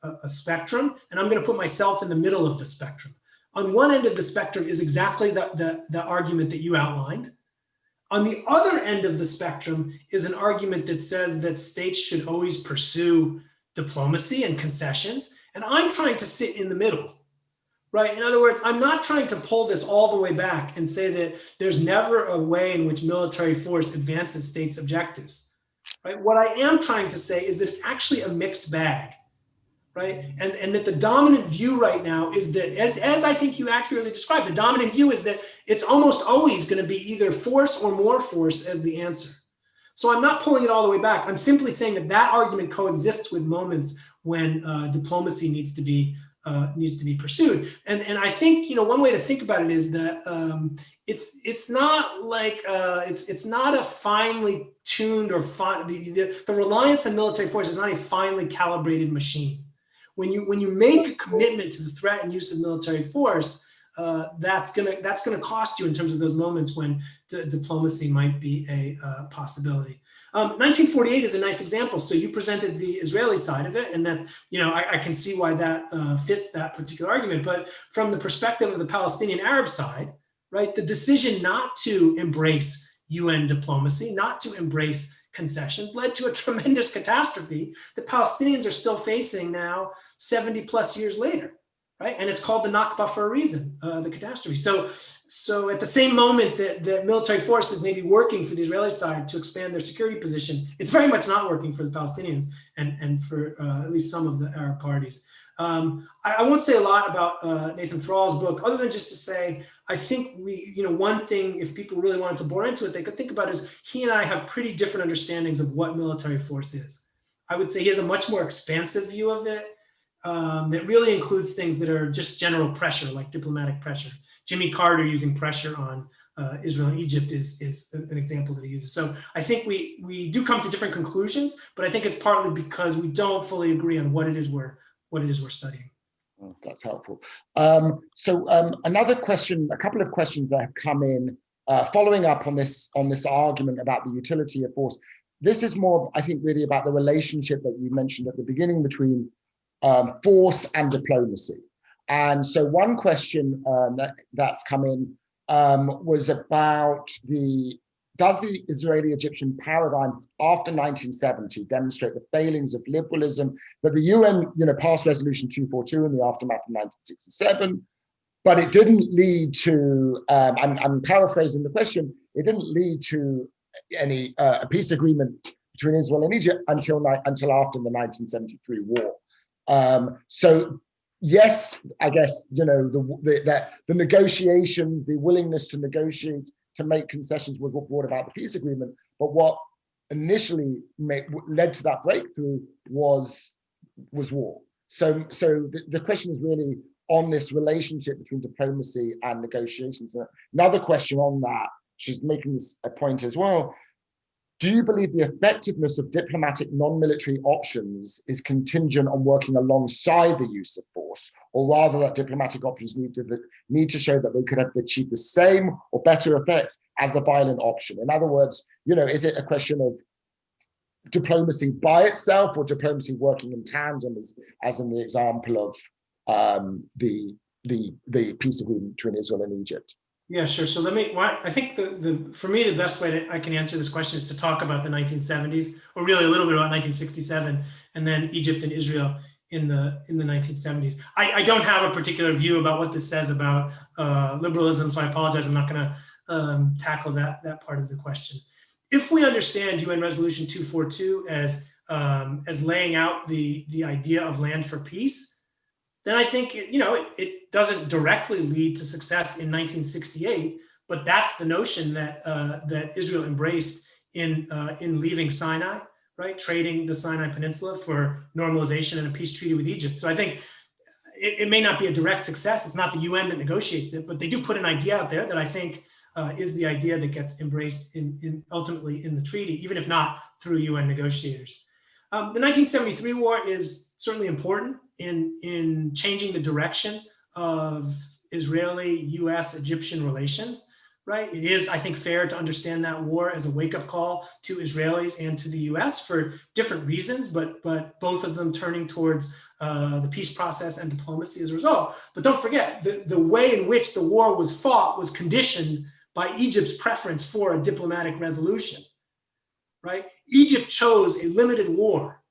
a spectrum, and I'm going to put myself in the middle of the spectrum. On one end of the spectrum is exactly the argument that you outlined. On the other end of the spectrum is an argument that says that states should always pursue diplomacy and concessions. And I'm trying to sit in the middle, right? In other words, I'm not trying to pull this all the way back and say that there's never a way in which military force advances states' objectives, right? What I am trying to say is that it's actually a mixed bag, right? And that the dominant view right now is that, as I think you accurately described, the dominant view is that it's almost always going to be either force or more force as the answer. So I'm not pulling it all the way back. I'm simply saying that argument coexists with moments when diplomacy needs to be needs to be pursued. And I think, one way to think about it is that it's not like it's not a finely tuned or the reliance on military force is not a finely calibrated machine. When you make a commitment to the threat and use of military force, that's gonna cost you in terms of those moments when diplomacy might be a possibility. 1948 is a nice example. So you presented the Israeli side of it, and that I can see why that fits that particular argument. But from the perspective of the Palestinian Arab side, right, the decision not to embrace UN diplomacy, not to embrace concessions, led to a tremendous catastrophe that Palestinians are still facing now, 70 plus years later. Right? And it's called the Nakba for a reason, the catastrophe. So at the same moment that the military forces may be working for the Israeli side to expand their security position, it's very much not working for the Palestinians and for at least some of the Arab parties. I won't say a lot about Nathan Thrall's book, other than just to say, I think one thing, if people really wanted to bore into it, they could think about is he and I have pretty different understandings of what military force is. I would say he has a much more expansive view of it. That really includes things that are just general pressure, like diplomatic pressure. Jimmy Carter using pressure on Israel and Egypt is an example that he uses. So I think we do come to different conclusions, but I think it's partly because we don't fully agree on what it is we're studying. Oh, that's helpful. Another question, a couple of questions that have come in following up on this argument about the utility of force. This is more, I think, really about the relationship that you mentioned at the beginning between force and diplomacy. And so one question that's come in was about does the Israeli-Egyptian paradigm after 1970 demonstrate the failings of liberalism, that the UN passed Resolution 242 in the aftermath of 1967, but it didn't lead to, I'm paraphrasing the question, it didn't lead to any a peace agreement between Israel and Egypt until after the 1973 war. So yes, I guess, the negotiations, the willingness to negotiate, to make concessions was what brought about the peace agreement. But what initially led to that breakthrough was war. So the question is really on this relationship between diplomacy and negotiations. Another question on that, she's making this a point as well. Do you believe the effectiveness of diplomatic non-military options is contingent on working alongside the use of force, or rather that diplomatic options need to show that they could have achieved the same or better effects as the violent option? In other words, is it a question of diplomacy by itself or diplomacy working in tandem, as in the example of the peace agreement between Israel and Egypt? Yeah, sure. So I think for me, the best way I can answer this question is to talk about the 1970s, or really a little bit about 1967, and then Egypt and Israel in the 1970s. I don't have a particular view about what this says about liberalism, so I apologize. I'm not going to tackle that part of the question. If we understand UN Resolution 242 as laying out the idea of land for peace, then I think it doesn't directly lead to success in 1968, but that's the notion that Israel embraced in leaving Sinai, right? Trading the Sinai Peninsula for normalization and a peace treaty with Egypt. So I think it may not be a direct success. It's not the UN that negotiates it, but they do put an idea out there that I think is the idea that gets embraced ultimately in the treaty, even if not through UN negotiators. The 1973 war is certainly important in changing the direction of Israeli-US Egyptian relations, right? It is, I think, fair to understand that war as a wake-up call to Israelis and to the US for different reasons, but both of them turning towards the peace process and diplomacy as a result. But don't forget, the way in which the war was fought was conditioned by Egypt's preference for a diplomatic resolution, right? Egypt chose a limited war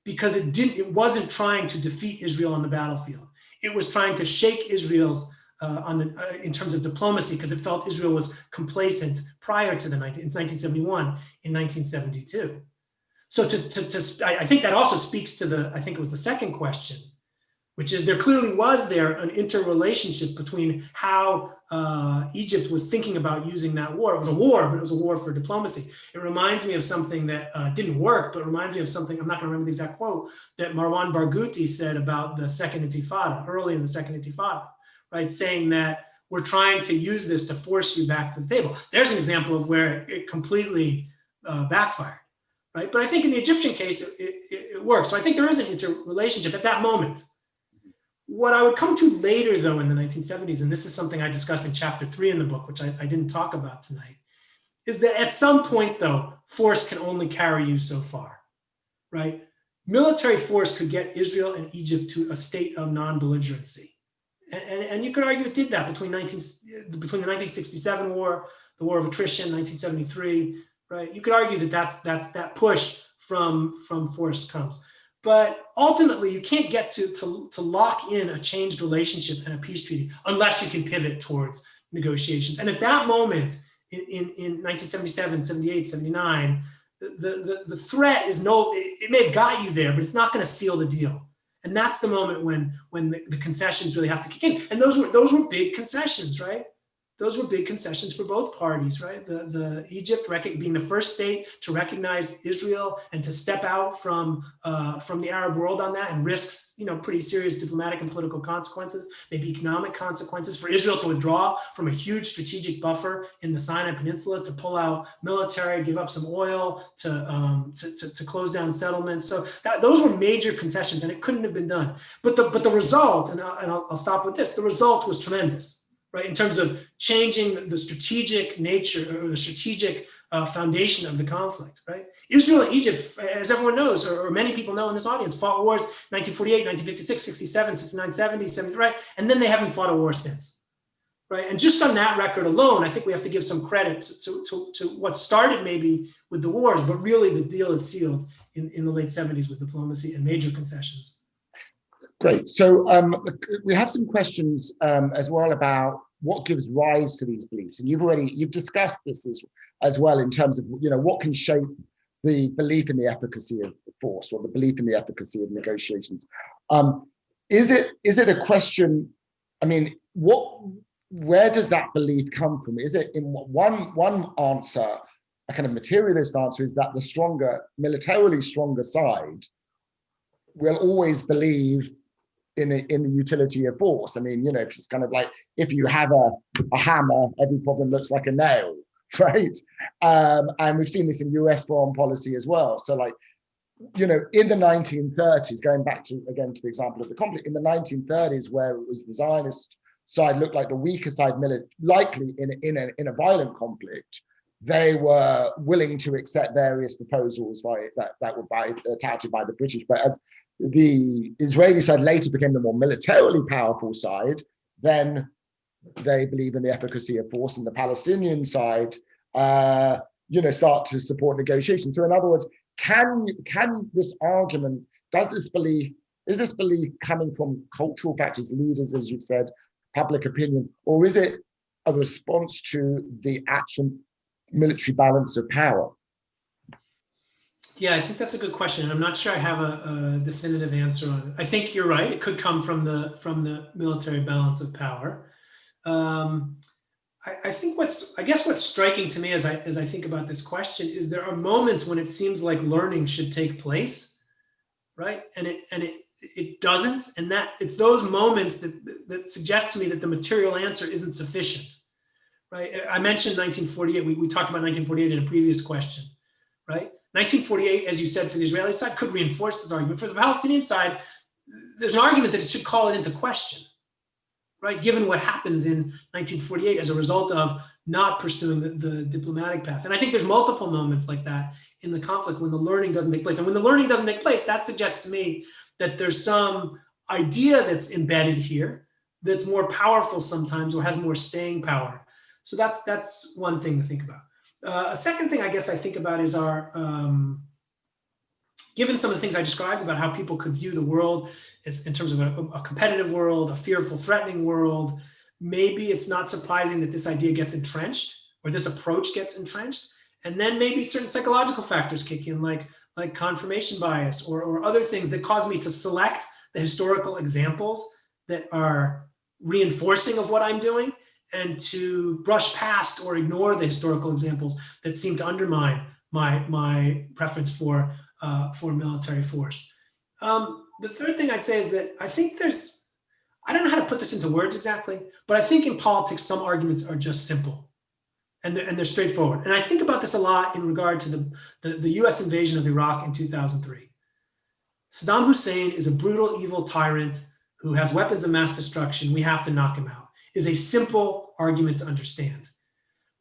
because it wasn't trying to defeat Israel on the battlefield. It was trying to shake Israel's in terms of diplomacy, because it felt Israel was complacent prior to it's 1971, in 1972. So I think that also speaks to I think it was the second question, which is there clearly was there an interrelationship between how Egypt was thinking about using that war. It was a war, but it was a war for diplomacy. It reminds me of something that didn't work, but reminds me of something, I'm not going to remember the exact quote, that Marwan Barghouti said about the Second Intifada, early in the Second Intifada, right? Saying that we're trying to use this to force you back to the table. There's an example of where it completely backfired, right? But I think in the Egyptian case, it works. So I think there is an interrelationship at that moment. What I would come to later, though, in the 1970s, and this is something I discuss in chapter 3 in the book, which I didn't talk about tonight, is that at some point, though, force can only carry you so far, right? Military force could get Israel and Egypt to a state of non-belligerency. And you could argue it did that between the 1967 war, the war of attrition, 1973, right? You could argue that that push from force comes. But ultimately, you can't get to lock in a changed relationship and a peace treaty unless you can pivot towards negotiations. And at that moment, in 1977, 78, 79, the threat is it may have got you there, but it's not going to seal the deal. And that's the moment when the concessions really have to kick in. And those were big concessions, right? Those were big concessions for both parties, right? The Egypt being the first state to recognize Israel and to step out from the Arab world on that and risks, pretty serious diplomatic and political consequences, maybe economic consequences. For Israel to withdraw from a huge strategic buffer in the Sinai Peninsula, to pull out military, give up some oil, to close down settlements. So those were major concessions, and it couldn't have been done. But the result, and I'll stop with this, the result was tremendous. Right, in terms of changing the strategic nature or the strategic foundation of the conflict, right? Israel and Egypt, as everyone knows, or many people know in this audience, fought wars 1948, 1956, 67, 69, 70, 73, right? And then they haven't fought a war since, right? And just on that record alone, I think we have to give some credit to what started maybe with the wars, but really the deal is sealed in the late 70s with diplomacy and major concessions. Great. So we have some questions as well about what gives rise to these beliefs, and you've discussed this as well in terms of what can shape the belief in the efficacy of force or the belief in the efficacy of negotiations. Is it a question? I mean, where does that belief come from? Is it in one answer, a kind of materialist answer, is that the militarily stronger side will always believe in the utility of force. I mean, it's kind of like if you have a hammer, every problem looks like a nail, right? And we've seen this in US foreign policy as well. So in the 1930s, going back to the example of the conflict, in the 1930s, where it was the Zionist side looked like the weaker side, likely in a violent conflict, they were willing to accept various proposals that were touted by the British. But as the Israeli side later became the more militarily powerful side, then they believe in the efficacy of force, and the Palestinian side, start to support negotiations. So in other words, can this argument, is this belief coming from cultural factors, leaders, as you've said, public opinion, or is it a response to the actual military balance of power? Yeah, I think that's a good question. I'm not sure I have a definitive answer on it. I think you're right. It could come from the military balance of power. I think what's striking to me as I think about this question is there are moments when it seems like learning should take place, right? And it doesn't, and that it's those moments that suggest to me that the material answer isn't sufficient, right? I mentioned 1948. We talked about 1948 in a previous question, right? 1948, as you said, for the Israeli side, could reinforce this argument. For the Palestinian side, there's an argument that it should call it into question, right? Given what happens in 1948 as a result of not pursuing the diplomatic path. And I think there's multiple moments like that in the conflict when the learning doesn't take place. And when the learning doesn't take place, that suggests to me that there's some idea that's embedded here that's more powerful sometimes or has more staying power. So that's one thing to think about. A second thing I guess I think about is given some of the things I described about how people could view the world as, in terms of a competitive world, a fearful, threatening world, maybe it's not surprising that this idea gets entrenched or this approach gets entrenched. And then maybe certain psychological factors kick in, like confirmation bias or other things that cause me to select the historical examples that are reinforcing of what I'm doing, and to brush past or ignore the historical examples that seem to undermine my preference for military force. The third thing I'd say is that I think I don't know how to put this into words exactly, but I think in politics, some arguments are just simple and they're straightforward. And I think about this a lot in regard to the US invasion of Iraq in 2003. Saddam Hussein is a brutal, evil tyrant who has weapons of mass destruction. We have to knock him out, is a simple argument to understand,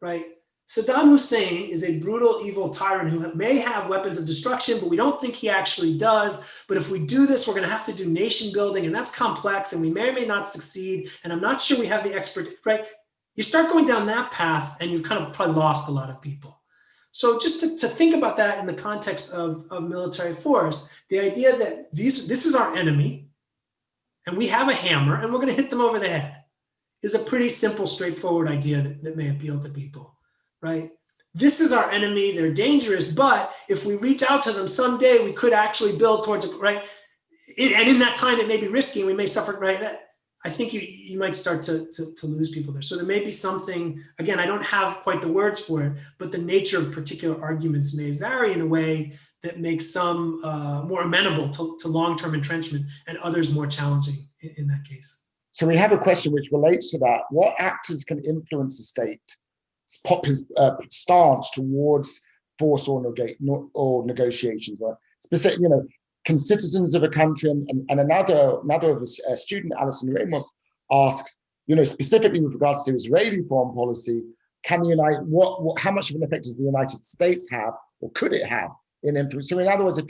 right? Saddam Hussein is a brutal, evil tyrant who may have weapons of destruction, but we don't think he actually does. But if we do this, we're going to have to do nation building, and that's complex, and we may or may not succeed. And I'm not sure we have the expert, right? You start going down that path, and you've kind of probably lost a lot of people. So just to think about that in the context of military force, the idea that this is our enemy, and we have a hammer, and we're going to hit them over the head, is a pretty simple, straightforward idea that may appeal to people. Right? This is our enemy, they're dangerous, but if we reach out to them someday, we could actually build towards it, right? And in that time, it may be risky, and we may suffer, right? I think you might start to lose people there. So there may be something, again, I don't have quite the words for it, but the nature of particular arguments may vary in a way that makes some more amenable to long-term entrenchment and others more challenging in that case. So we have a question which relates to that. What actors can influence the state stance towards force or negotiations, or specific, citizens of a country, and another of a student, Alison Ramos, asks, specifically with regards to Israeli foreign policy, can how much of an effect does the United States have, or could it have, in influence? So in other words, if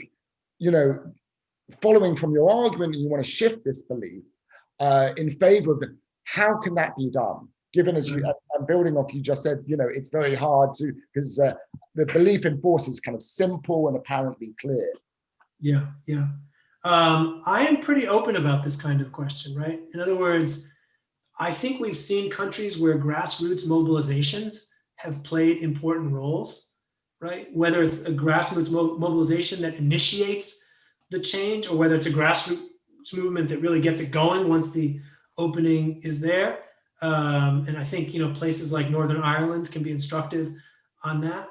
following from your argument, you want to shift this belief in favor of how can that be done? Given, as I'm building off, you just said, it's very hard to, because the belief in force is kind of simple and apparently clear. Yeah. I am pretty open about this kind of question, right? In other words, I think we've seen countries where grassroots mobilizations have played important roles, right? Whether it's a grassroots mobilization that initiates the change, or whether it's a grassroots movement that really gets it going once the opening is there. And I think, places like Northern Ireland can be instructive on that.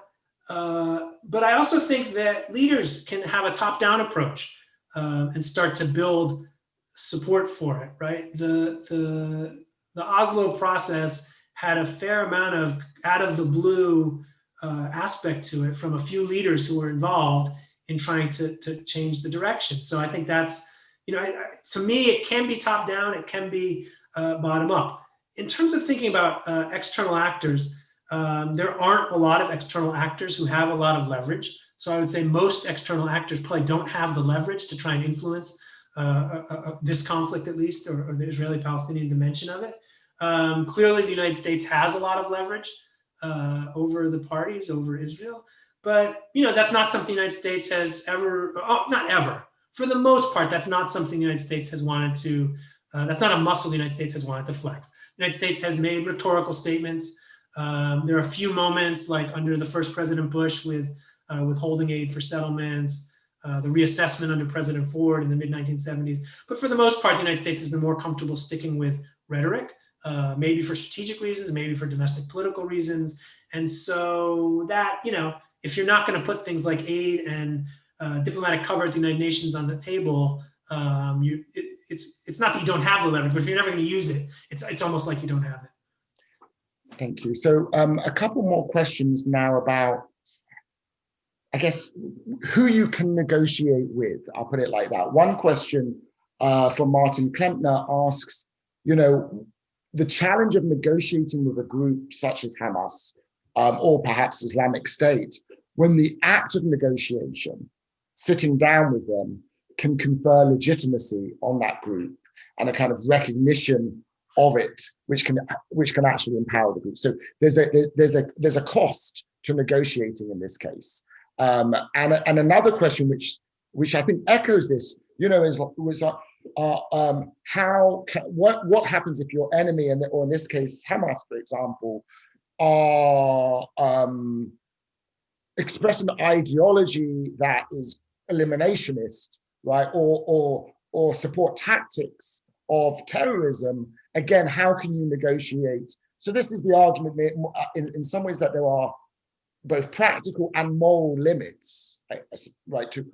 But I also think that leaders can have a top-down approach and start to build support for it, right? The Oslo process had a fair amount of out of the blue aspect to it from a few leaders who were involved in trying to change the direction. So I think that's, to me, it can be top-down, it can be bottom-up. In terms of thinking about external actors, there aren't a lot of external actors who have a lot of leverage. So I would say most external actors probably don't have the leverage to try and influence this conflict, at least, or the Israeli-Palestinian dimension of it. Clearly, the United States has a lot of leverage over the parties, over Israel. But, that's not something the United States has ever, not ever. For the most part, that's not something the United States has wanted to, that's not a muscle the United States has wanted to flex. The United States has made rhetorical statements. There are a few moments, like under the first President Bush with withholding aid for settlements, the reassessment under President Ford in the mid-1970s. But for the most part, the United States has been more comfortable sticking with rhetoric, maybe for strategic reasons, maybe for domestic political reasons. And so that, if you're not going to put things like aid and diplomatic cover at the United Nations on the table, it's not that you don't have the leverage, but if you're never going to use it, it's almost like you don't have it. Thank you. So a couple more questions now about, I guess, who you can negotiate with. I'll put it like that. One question from Martin Klempner asks, the challenge of negotiating with a group such as Hamas or perhaps Islamic State, when the act of negotiation, sitting down with them, can confer legitimacy on that group and a kind of recognition of it, which can actually empower the group. So there's a cost to negotiating in this case. And another question which I think echoes this, what happens if your enemy, or in this case Hamas, for example, are express an ideology that is eliminationist, right, or or support tactics of terrorism, again, how can you negotiate? So this is the argument in some ways that there are both practical and moral limits, right, to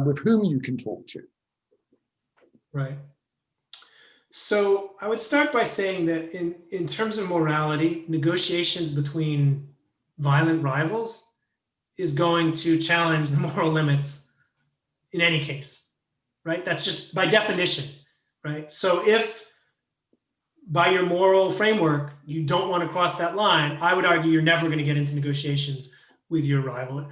with whom you can talk to. Right. So I would start by saying that in terms of morality, negotiations between violent rivals is going to challenge the moral limits in any case, right? That's just by definition, right? So if by your moral framework, you don't want to cross that line, I would argue you're never going to get into negotiations with your rival.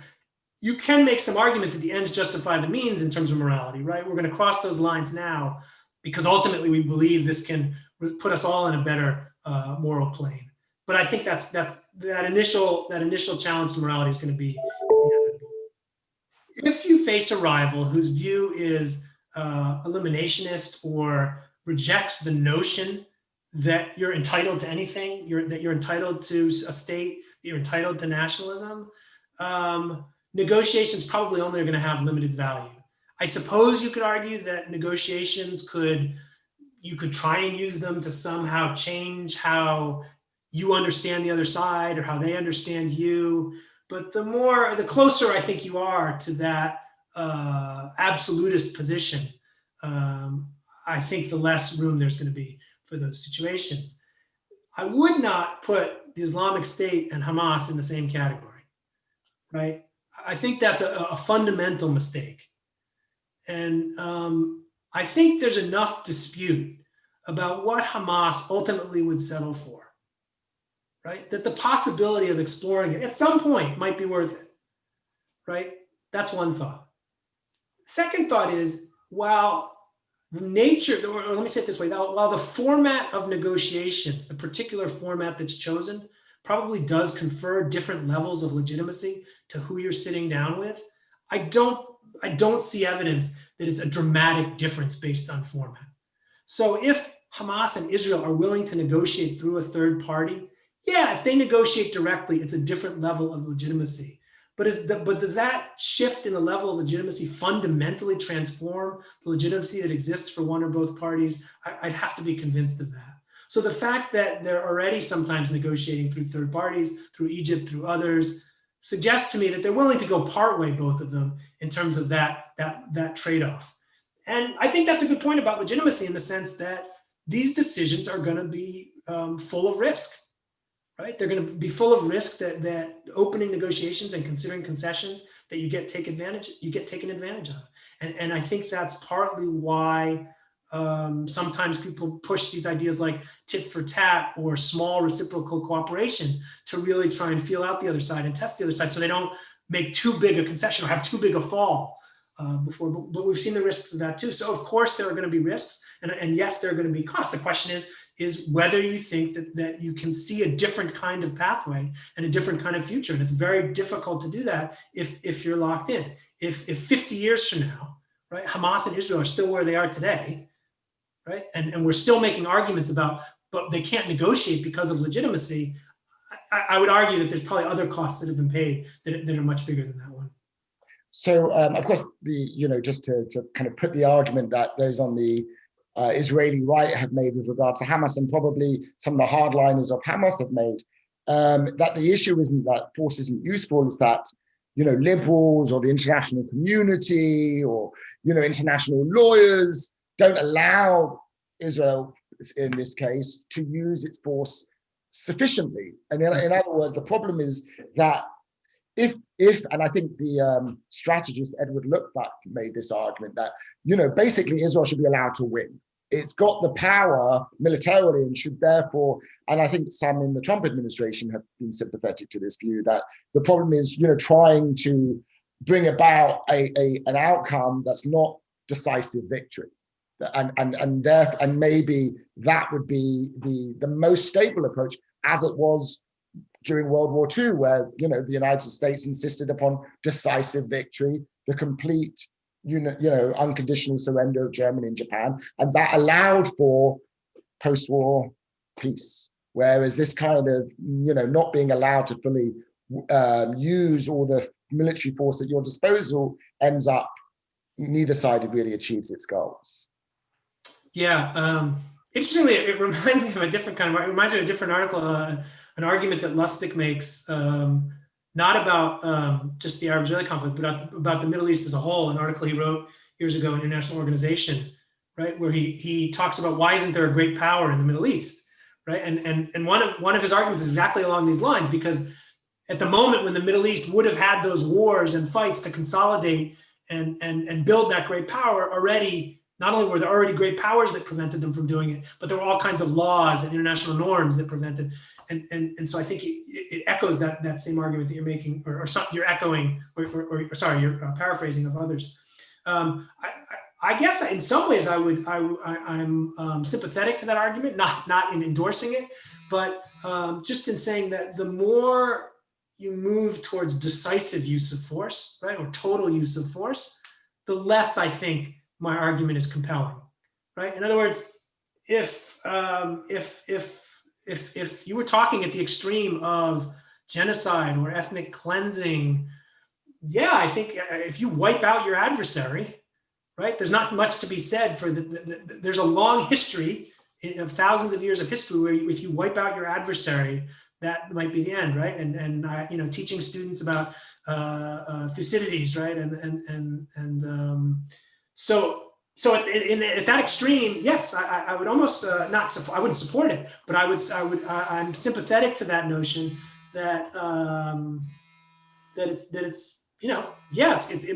You can make some argument that the ends justify the means in terms of morality, right? We're going to cross those lines now because ultimately we believe this can put us all in a better moral plane. But I think that initial challenge to morality is going to be, if you face a rival whose view is eliminationist or rejects the notion that you're entitled to anything, that you're entitled to a state, that you're entitled to nationalism, negotiations probably only are going to have limited value. I suppose you could argue that negotiations you could try and use them to somehow change how you understand the other side or how they understand you. But the closer I think you are to that absolutist position, I think the less room there's going to be for those situations. I would not put the Islamic State and Hamas in the same category, right? I think that's a fundamental mistake. And I think there's enough dispute about what Hamas ultimately would settle for, right? That the possibility of exploring it at some point might be worth it, right? That's one thought. Second thought is, while the nature, or let me say it this way, while the format of negotiations, the particular format that's chosen, probably does confer different levels of legitimacy to who you're sitting down with, I don't see evidence that it's a dramatic difference based on format. So if Hamas and Israel are willing to negotiate through a third party, yeah, if they negotiate directly, it's a different level of legitimacy. But does that shift in the level of legitimacy fundamentally transform the legitimacy that exists for one or both parties? I'd have to be convinced of that. So the fact that they're already sometimes negotiating through third parties, through Egypt, through others, suggests to me that they're willing to go partway, both of them, in terms of that trade-off. And I think that's a good point about legitimacy, in the sense that these decisions are going to be full of risk. Right? They're going to be full of risk that opening negotiations and considering concessions that you get taken advantage of. And I think that's partly why sometimes people push these ideas like tit for tat or small reciprocal cooperation to really try and feel out the other side and test the other side, so they don't make too big a concession or have too big a fall before. But we've seen the risks of that too. So of course there are going to be risks, and yes, there are going to be costs. The question is whether you think that you can see a different kind of pathway and a different kind of future. And it's very difficult to do that if you're locked in. If 50 years from now, right, Hamas and Israel are still where they are today, right, and we're still making arguments about, but they can't negotiate because of legitimacy, I would argue that there's probably other costs that have been paid that are much bigger than that one. So of course, just to kind of put the argument that those on the Israeli right have made with regards to Hamas, and probably some of the hardliners of Hamas have made, that the issue isn't that force isn't useful, it's that liberals or the international community or international lawyers don't allow Israel, in this case, to use its force sufficiently. And in other words, the problem is that if and I think the strategist Edward Luckback made this argument that basically Israel should be allowed to win. It's got the power militarily and should therefore, and I think some in the Trump administration have been sympathetic to this view, that the problem is trying to bring about an outcome that's not decisive victory, and maybe that would be the most stable approach, as it was during World War II, where the United States insisted upon decisive victory, the complete unconditional surrender of Germany and Japan, and that allowed for post-war peace. Whereas this kind of not being allowed to fully use all the military force at your disposal ends up neither side really achieves its goals. Yeah. Interestingly, it reminded me of a different kind of, it reminds me of a different article, an argument that Lustig makes, not about just the Arab-Israeli conflict, but about the Middle East as a whole, an article he wrote years ago in International Organization, right, where he talks about why isn't there a great power in the Middle East, right? And one of his arguments is exactly along these lines, because at the moment when the Middle East would have had those wars and fights to consolidate and build that great power already, not only were there already great powers that prevented them from doing it, but there were all kinds of laws and international norms that prevented. And so I think it echoes that same argument that you're making, or you're echoing, or sorry, you're paraphrasing of others. I guess in some ways I'm sympathetic to that argument, not in endorsing it, but just in saying that the more you move towards decisive use of force, right, or total use of force, the less I think my argument is compelling, right? In other words, if you were talking at the extreme of genocide or ethnic cleansing, yeah, I think if you wipe out your adversary, right, there's not much to be said for there's a long history of thousands of years of history where if you wipe out your adversary, that might be the end, right? And teaching students about Thucydides, right? So at that extreme, yes, I would almost not support. I wouldn't support it, but I'm sympathetic to that notion that it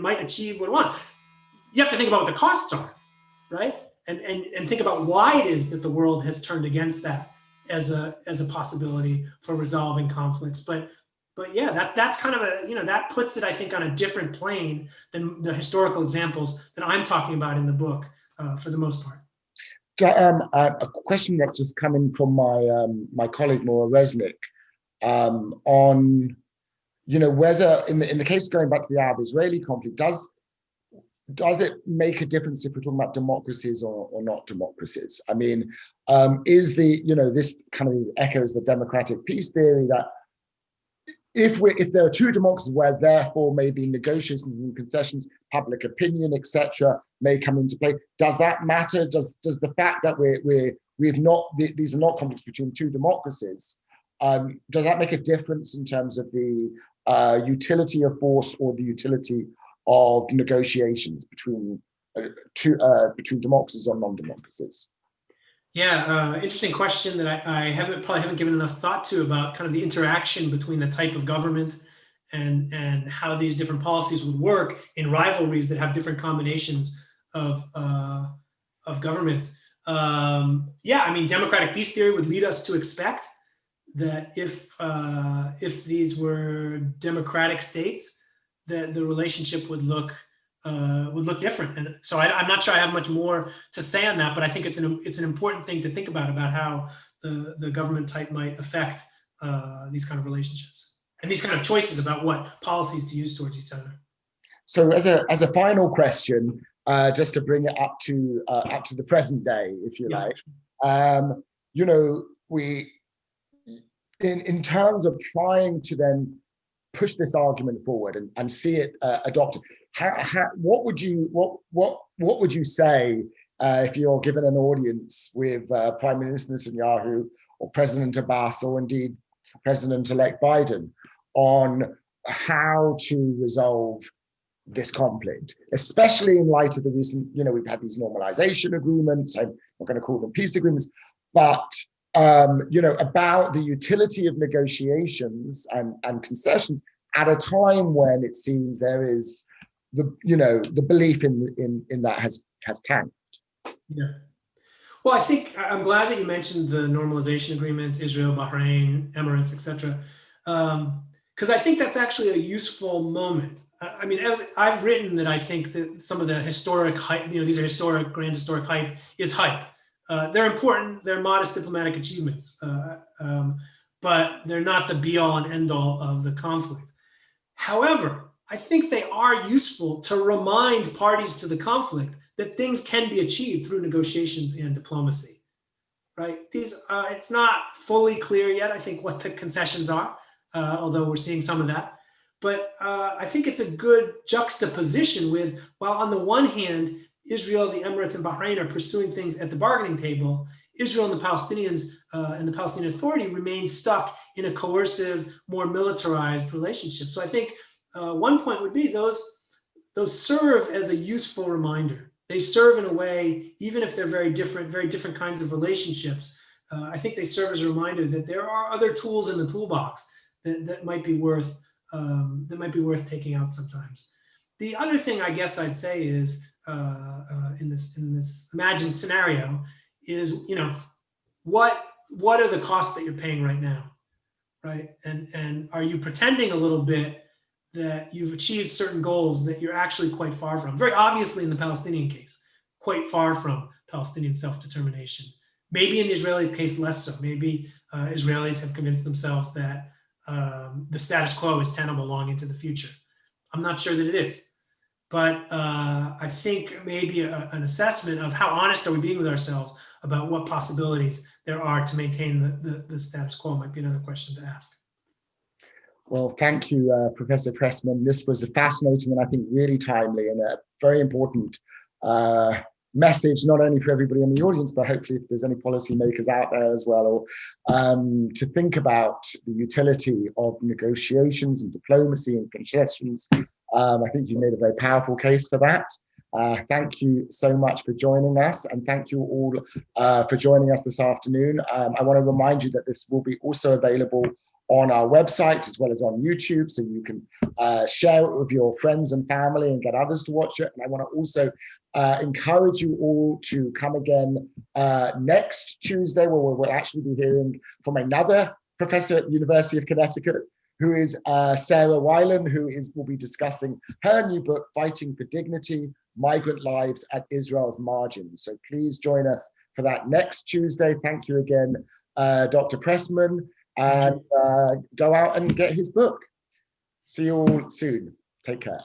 might achieve what it wants. You have to think about what the costs are, right? And think about why it is that the world has turned against that as a possibility for resolving conflicts. But yeah, that's kind of that puts it, I think, on a different plane than the historical examples that I'm talking about in the book, for the most part. A question that's just come in from my colleague Maura Resnick, on whether in the case going back to the Arab-Israeli conflict, does it make a difference if we're talking about democracies or not democracies? I mean, is this kind of echoes the democratic peace theory that if there are two democracies where therefore maybe negotiations and concessions, public opinion, etc., may come into play, does that matter? Does the fact that these are not conflicts between two democracies, does that make a difference in terms of the utility of force or the utility of negotiations between democracies or non-democracies? Yeah, interesting question that I probably haven't given enough thought to, about kind of the interaction between the type of government and how these different policies would work in rivalries that have different combinations of governments. Yeah, I mean, democratic peace theory would lead us to expect that if these were democratic states, that the relationship would look different. And so I'm not sure I have much more to say on that, but I think it's an important thing to think about how the government type might affect these kind of relationships and these kind of choices about what policies to use towards each other. So as a final question, just to bring it up to the present day, if you like, we in terms of trying to then push this argument forward and see it adopted. What would you say if you're given an audience with Prime Minister Netanyahu or President Abbas or indeed President-elect Biden on how to resolve this conflict, especially in light of the recent, we've had these normalization agreements. I'm not going to call them peace agreements, but about the utility of negotiations and concessions at a time when it seems there is the belief in that has tanked. Yeah. Well, I think I'm glad that you mentioned the normalization agreements, Israel, Bahrain, Emirates, etc., because I think that's actually a useful moment. I mean, I've written that I think that some of the historic hype, these are grand historic hype, is hype. They're important. They're modest diplomatic achievements, but they're not the be-all and end-all of the conflict. However, I think they are useful to remind parties to the conflict that things can be achieved through negotiations and diplomacy, right? It's not fully clear yet, I think, what the concessions are, although we're seeing some of that. But I think it's a good juxtaposition with, while on the one hand, Israel, the Emirates, and Bahrain are pursuing things at the bargaining table, Israel and the Palestinians and the Palestinian Authority remain stuck in a coercive, more militarized relationship. So I think one point would be those serve as a useful reminder. They serve in a way, even if they're very different kinds of relationships. I think they serve as a reminder that there are other tools in the toolbox that might be worth taking out sometimes. The other thing I guess I'd say is in this imagined scenario is, what are the costs that you're paying right now, right? And are you pretending a little bit that you've achieved certain goals that you're actually quite far from? Very obviously in the Palestinian case, quite far from Palestinian self-determination. Maybe in the Israeli case, less so. Maybe Israelis have convinced themselves that the status quo is tenable long into the future. I'm not sure that it is. But I think maybe an assessment of how honest are we being with ourselves about what possibilities there are to maintain the status quo might be another question to ask. Well, thank you, Professor Pressman. This was a fascinating and I think really timely and a very important message, not only for everybody in the audience, but hopefully if there's any policymakers out there as well, or to think about the utility of negotiations and diplomacy and concessions. I think you made a very powerful case for that. Thank you so much for joining us, and thank you all for joining us this afternoon. I want to remind you that this will be also available on our website as well as on YouTube, so you can share it with your friends and family and get others to watch it. And I want to also encourage you all to come again next Tuesday, where we'll actually be hearing from another professor at the University of Connecticut, who is Sarah Weiland, who will be discussing her new book, Fighting for Dignity, Migrant Lives at Israel's Margins. So please join us for that next Tuesday. Thank you again, Dr. Pressman, and go out and get his book. See you all soon. Take care.